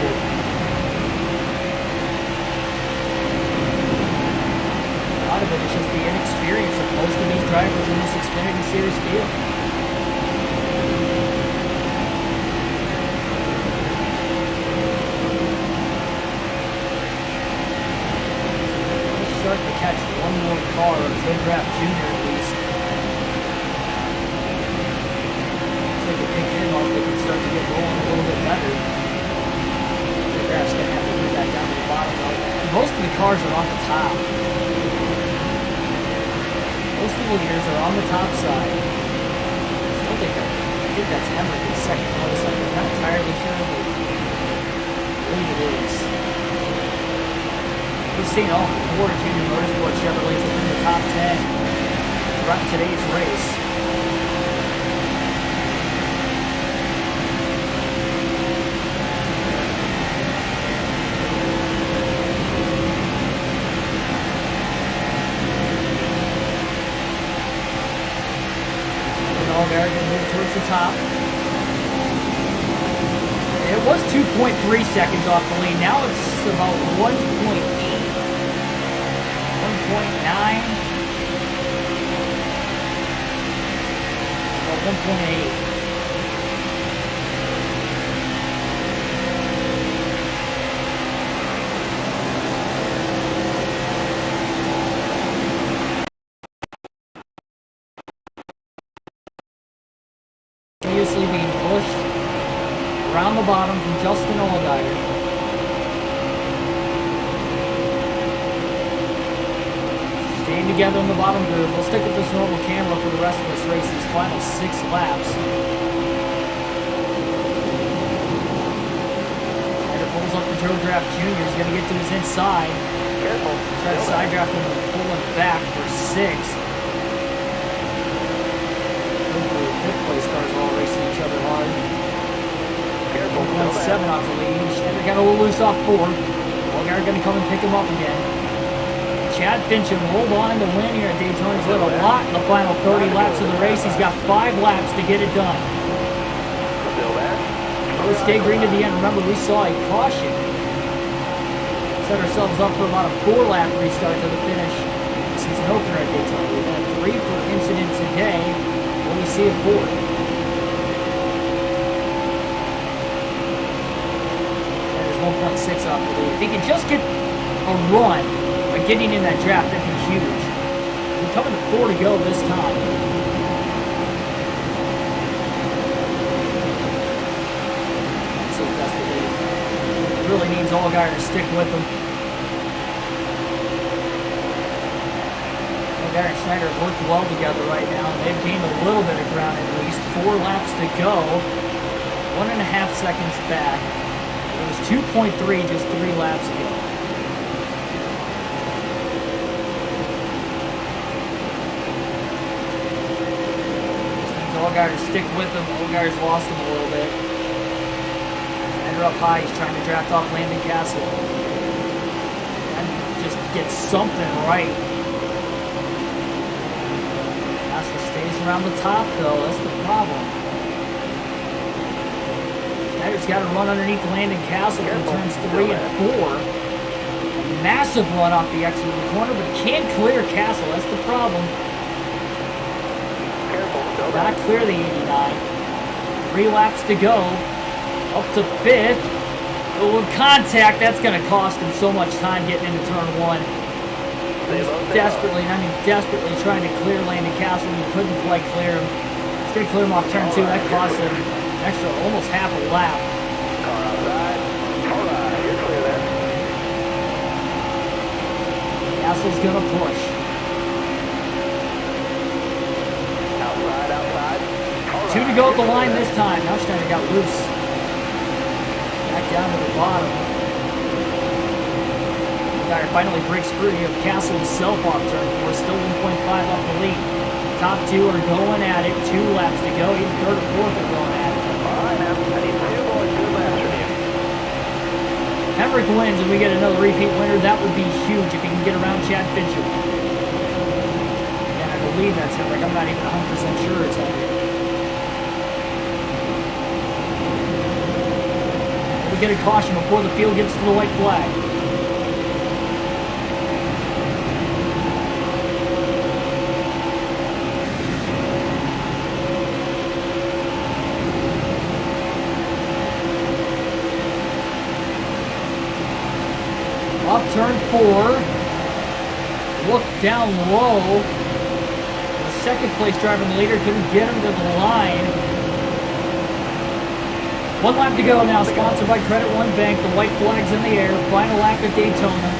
A lot of it is just the inexperience of most of these drivers in this Xfinity Series field. Starting to catch one more car of Kovac Jr. at least. here. The graph's going to have to move that down to the bottom though. Most of the cars are on the top. Most of the leaders are on the top side. I think that's Hemrick in second place. I'm not entirely sure, but I believe it is. We've seen all four junior motorsport Chevrolets within the top 10 throughout today's race. Towards the top. It was 2.3 seconds off the lead. Now it's about 1.8. 1.9. About 1.8. Continuously being pushed around the bottom from Justin Allgaier. Staying together in the bottom group. We'll stick with this normal camera for the rest of this race, these final 6 laps. Snyder pulls up the Joe Draft Jr. He's going to get to his inside. Careful. Try to side draft him and pull him back for 6th. Fifth place cars are all racing each other hard. Careful. 1.7 off the lead. Schneider got a little loose off 4. Allgaier going to come and pick him up again. Chad Fincham hold on to win here at Daytona. He's led a lot in the final 30 laps of the race. He's got 5 laps to get it done. Still there. We'll stay green to the end. Remember, we saw a caution. Set ourselves up for about a 4-lap restart to the finish. Season opener at Daytona. We've had 3 for incident today. We see a 4th. There's 1.6 off the lead. If he can just get a run by getting in that draft, that'd be huge. We're coming to 4 to go this time. So desperately really needs Allgaier to stick with him. Allgaier and Schneider have worked well together right now. They've gained a little bit of ground at least. 4 laps to go. 1.5 seconds back. It was 2.3 just 3 laps ago. Just needs Allgaier to stick with him. Allgaier's lost him a little bit. Schneider up high. He's trying to draft off Landon Castle. And just get something right. Stays around the top, though. That's the problem. Schneider's got to run underneath Landon Castle in turns 3 and 4. A massive run off the exit of the corner, but he can't clear Castle. That's the problem. Got to clear the 89. 3 laps to go. Up to 5th. But with contact, that's going to cost him so much time getting into turn 1. He's desperately trying to clear Landon Castle, and he couldn't quite clear him. He's going to clear him off turn 2. That cost him an extra almost half a lap. Car outside. All right, you're clear there. Castle's going to push. Outside. 2 to go at the line this time. Now Schneider got loose. Back down to the bottom. Allgaier finally breaks free of Castle himself off turn 4. Still 1.5 off the lead. Top 2 are going at it. 2 laps to go. Even 3rd and 4th are going at it. All right, now I need 2 more good laps from you. Hemrick wins and we get another repeat winner. That would be huge if he can get around Chad Fincham. And I believe that's Hemrick. I'm not even 100% sure it's Hemrick. We get a caution before the field gets to the white flag. Off turn 4, look down low. The second place driver and the leader couldn't get him to the line. 1 lap to go now, sponsored by Credit One Bank. The white flag's in the air. Final lap at Daytona.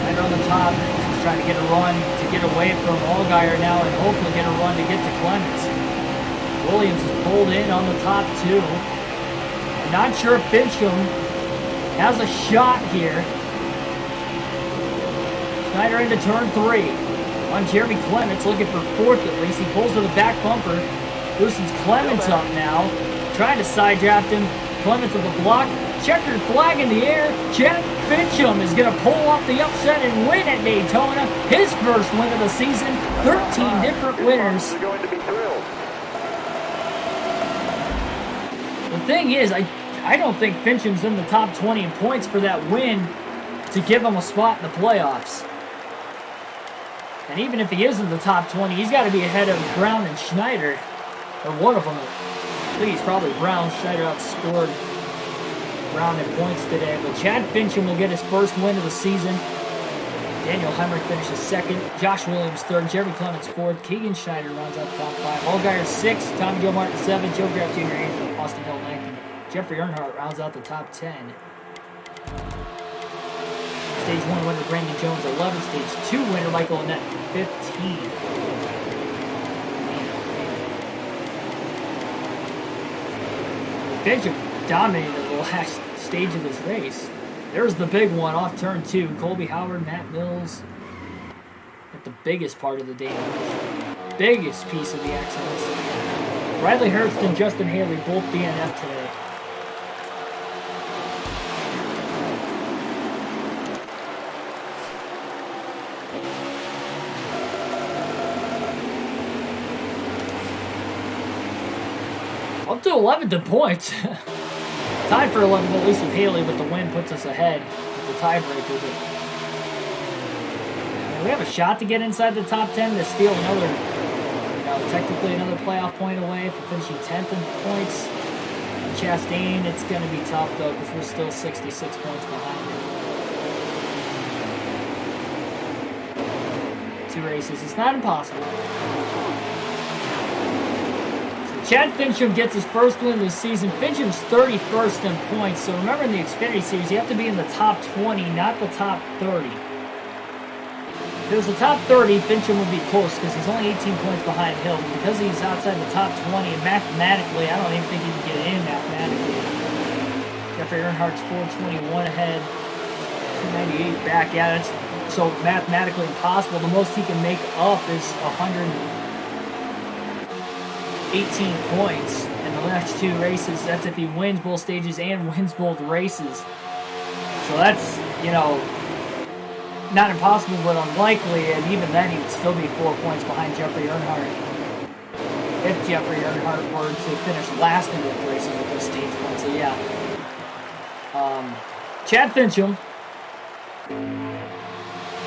Right on the top, he's trying to get a run to get away from Allgaier now and hopefully get a run to get to Clements. Williams is pulled in on the top 2. I'm not sure if Fincham has a shot here. Schneider into turn 3. On Jeremy Clements, looking for 4th at least. He pulls to the back bumper. Loosens Clements up now. Trying to side draft him. Clements with a block. Checkered flag in the air. Chad Fincham is going to pull off the upset and win at Daytona. His first win of the season. 13 different winners. The thing is, I don't think Fincham's in the top 20 in points for that win to give him a spot in the playoffs. And even if he is in the top 20, he's got to be ahead of Brown and Schneider. Or one of them. I think he's probably Brown. Schneider outscored Brown in points today. But Chad Fincham will get his first win of the season. Daniel Hemrick finishes 2nd. Josh Williams 3rd. Jeremy Clements 4th. Keegan Schneider rounds out the top 5. Allgaier 6th. Tommy Joe Martin 7th. Joe Graff Jr. 8th. Austin Hill 9th. Jeffrey Earnhardt rounds out the top 10. Stage 1 winner Brandon Jones 11. Stage 2 winner Michael Annett 15. Fincham dominated the last stage of this race. There's the big one off turn 2. Colby Howard, Matt Mills at the biggest part of the damage. Biggest piece of the accidents. Riley Hurst and Justin Haley both DNF today. Up to 11 points. Tied for 11th, at least with Haley, but the win puts us ahead with the tiebreaker. But we have a shot to get inside the top 10 to steal another, technically another playoff point away for finishing 10th in points. Chastain, it's going to be tough though because we're still 66 points behind him. 2 races, it's not impossible. Chad Fincham gets his first win of the season. Fincham's 31st in points. So remember in the Xfinity Series, you have to be in the top 20, not the top 30. If it was the top 30, Fincham would be close because he's only 18 points behind Hill. But because he's outside the top 20, and mathematically, I don't even think he can get in mathematically. Jeffrey Earnhardt's 421 ahead, 298 back. Yeah, that's so mathematically impossible. The most he can make up is 18 points in the last 2 races. That's if he wins both stages and wins both races. So that's, not impossible, but unlikely. And even then, he would still be 4 points behind Jeffrey Earnhardt if Jeffrey Earnhardt were to finish last in both races with those stage points. So yeah, Chad Fincham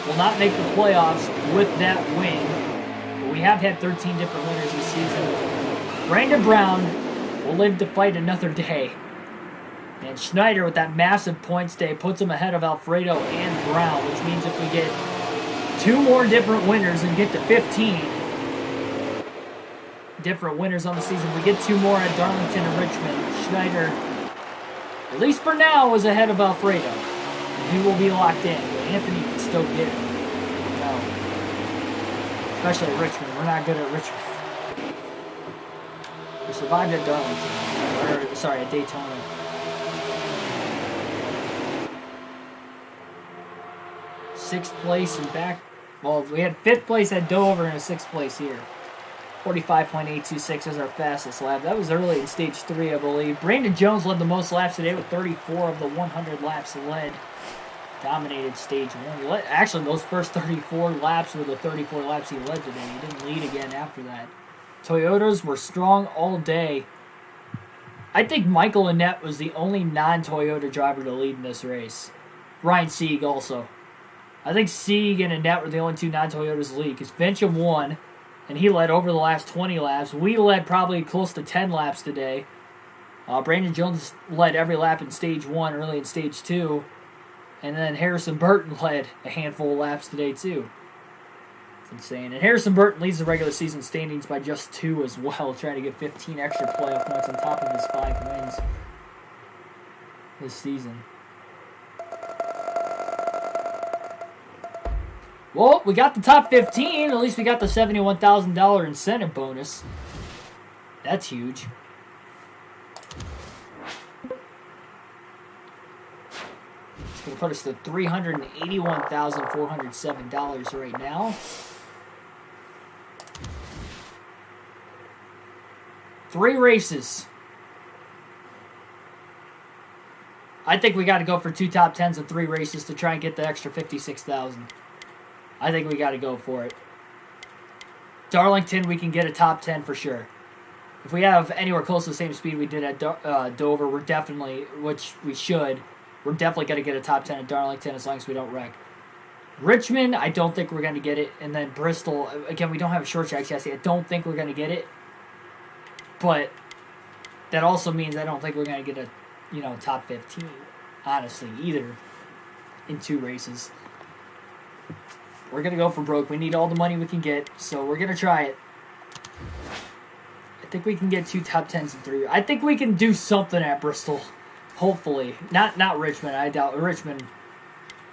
will not make the playoffs with that win. But we have had 13 different winners this season. Brandon Brown will live to fight another day. And Schneider, with that massive points day, puts him ahead of Alfredo and Brown, which means if we get 2 more different winners and get to 15 different winners on the season, we get 2 more at Darlington and Richmond. Schneider, at least for now, is ahead of Alfredo. And he will be locked in, but Anthony can still get it. Especially at Richmond. We're not good at Richmond. We survived at Darlington. At Daytona. Sixth place and back. Well, we had 5th place at Dover and a 6th place here. 45.826 is our fastest lap. That was early in stage 3, I believe. Brandon Jones led the most laps today with 34 of the 100 laps led. Dominated stage 1. Actually, those first 34 laps were the 34 laps he led today. He didn't lead again after that. Toyotas were strong all day. I think Michael Annett was the only non-Toyota driver to lead in this race. Ryan Sieg also. I think Sieg and Annett were the only 2 non-Toyotas to lead because Fincham won, and he led over the last 20 laps. We led probably close to 10 laps today. Brandon Jones led every lap in stage 1, early in stage 2. And then Harrison Burton led a handful of laps today, too. It's insane. And Harrison Burton leads the regular season standings by just 2 as well, trying to get 15 extra playoff points on top of his 5 wins this season. Well, we got the top 15. At least we got the $71,000 incentive bonus. That's huge. It's going to put us to $381,407 right now. 3 races. I think we got to go for 2 top 10s and 3 races to try and get the extra $56,000. I think we got to go for it. Darlington, we can get a top 10 for sure. If we have anywhere close to the same speed we did at Dover, we're definitely, which we should, we're definitely going to get a top 10 at Darlington as long as we don't wreck. Richmond, I don't think we're going to get it. And then Bristol, again, we don't have a short track chassis. I don't think we're going to get it. But that also means I don't think we're going to get a, top 15, honestly, either in 2 races. We're going to go for broke. We need all the money we can get, so we're going to try it. I think we can get 2 top 10s and 3. I think we can do something at Bristol, hopefully. Not Richmond. I doubt Richmond.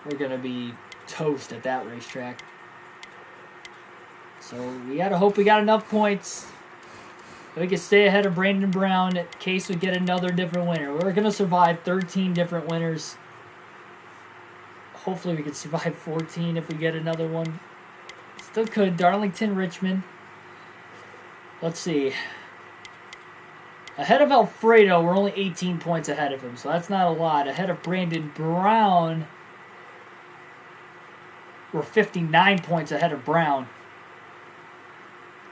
We're going to be toast at that racetrack. So we got to hope we got enough points. We can stay ahead of Brandon Brown in case we get another different winner. We're going to survive 13 different winners. Hopefully we can survive 14 if we get another one. Still could. Darlington, Richmond. Let's see. Ahead of Alfredo, we're only 18 points ahead of him, so that's not a lot. Ahead of Brandon Brown, we're 59 points ahead of Brown.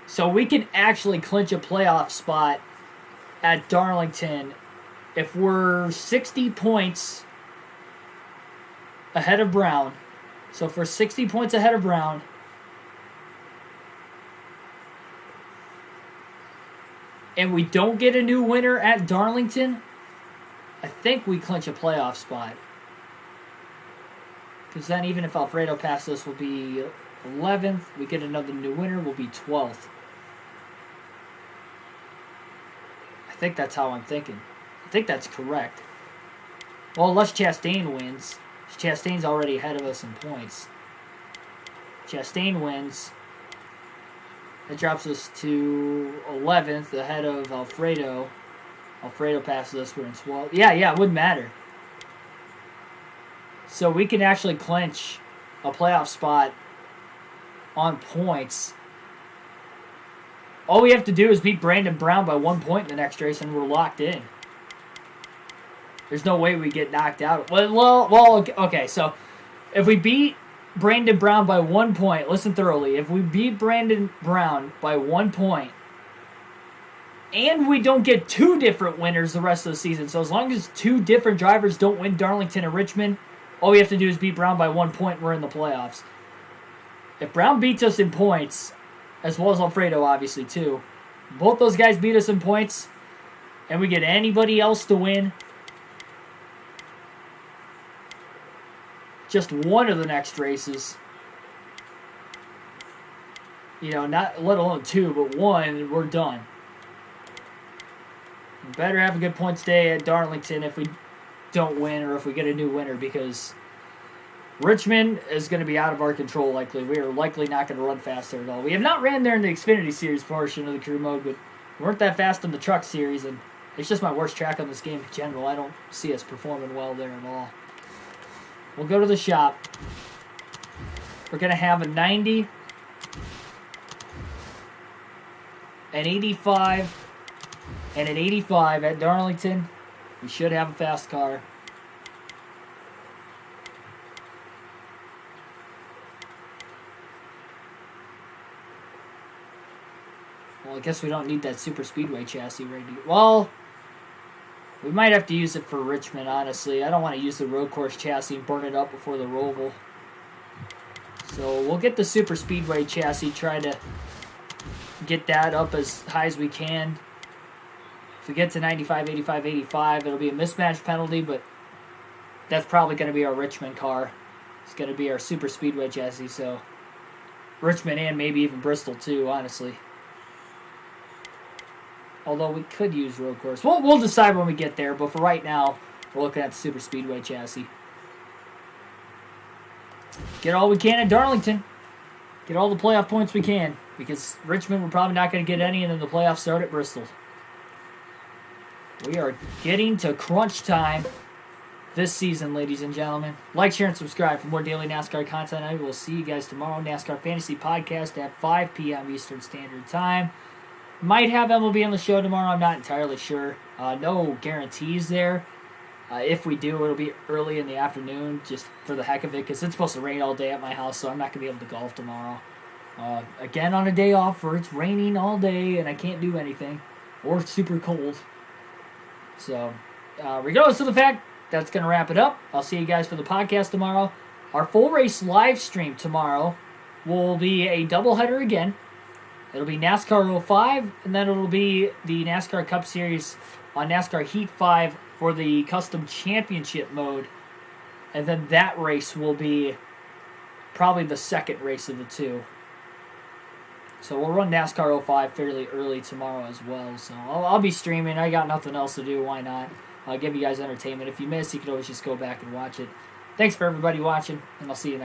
So we can actually clinch a playoff spot at Darlington if we're 60 points ahead of Brown. So if we're 60 points ahead of Brown, and we don't get a new winner at Darlington, I think we clinch a playoff spot. Because then even if Alfredo passes us, we'll be 11th. We get another new winner, we'll be 12th. I think that's how I'm thinking. I think that's correct. Well, unless Chastain wins. Chastain's already ahead of us in points. Chastain wins. That drops us to 11th ahead of Alfredo. Alfredo passes us, we're in 12th. Yeah, it wouldn't matter. So we can actually clinch a playoff spot on points. All we have to do is beat Brandon Brown by 1 point in the next race, and we're locked in. There's no way we get knocked out. Well, okay, so if we beat Brandon Brown by 1 point, listen thoroughly, if we beat Brandon Brown by 1 point, and we don't get 2 different winners the rest of the season, so as long as 2 different drivers don't win Darlington and Richmond, all we have to do is beat Brown by 1 point, and we're in the playoffs. If Brown beats us in points, as well as Alfredo, obviously, too, both those guys beat us in points, and we get anybody else to win just one of the next races, not let alone 2, but 1, we're done. We better have a good points day at Darlington if we don't win or if we get a new winner, because Richmond is going to be out of our control likely. We are likely not going to run fast there at all. We have not ran there in the Xfinity Series portion of the career mode, but we weren't that fast in the Truck Series, and it's just my worst track on this game in general. I don't see us performing well there at all. We'll go to the shop. We're going to have a 90, an 85, and an 85 at Darlington. We should have a fast car. Well, I guess we don't need that super speedway chassis right now. Well, we might have to use it for Richmond, honestly. I don't want to use the road course chassis and burn it up before the Roval. So we'll get the super speedway chassis, try to get that up as high as we can. If we get to 95, 85, 85, it'll be a mismatch penalty, but that's probably going to be our Richmond car. It's going to be our super speedway chassis, so Richmond and maybe even Bristol too, honestly. Although we could use road course. We'll decide when we get there, but for right now, we're looking at the super speedway chassis. Get all we can at Darlington. Get all the playoff points we can, because Richmond, we're probably not going to get any, and then the playoffs start at Bristol. We are getting to crunch time this season, ladies and gentlemen. Like, share, and subscribe for more daily NASCAR content. I will see you guys tomorrow. NASCAR Fantasy Podcast at 5 p.m. Eastern Standard Time. Might have MLB on the show tomorrow. I'm not entirely sure. No guarantees there. If we do, it'll be early in the afternoon, just for the heck of it, because it's supposed to rain all day at my house, so I'm not going to be able to golf tomorrow. Again, on a day off where it's raining all day and I can't do anything, or it's super cold. So, regardless of the fact, that's going to wrap it up. I'll see you guys for the podcast tomorrow. Our full race live stream tomorrow will be a doubleheader again. It'll be NASCAR 05, and then it'll be the NASCAR Cup Series on NASCAR Heat 5 for the Custom Championship mode. And then that race will be probably the second race of the two. So we'll run NASCAR 05 fairly early tomorrow as well. So I'll be streaming. I got nothing else to do. Why not? I'll give you guys entertainment. If you miss, you can always just go back and watch it. Thanks for everybody watching, and I'll see you next time.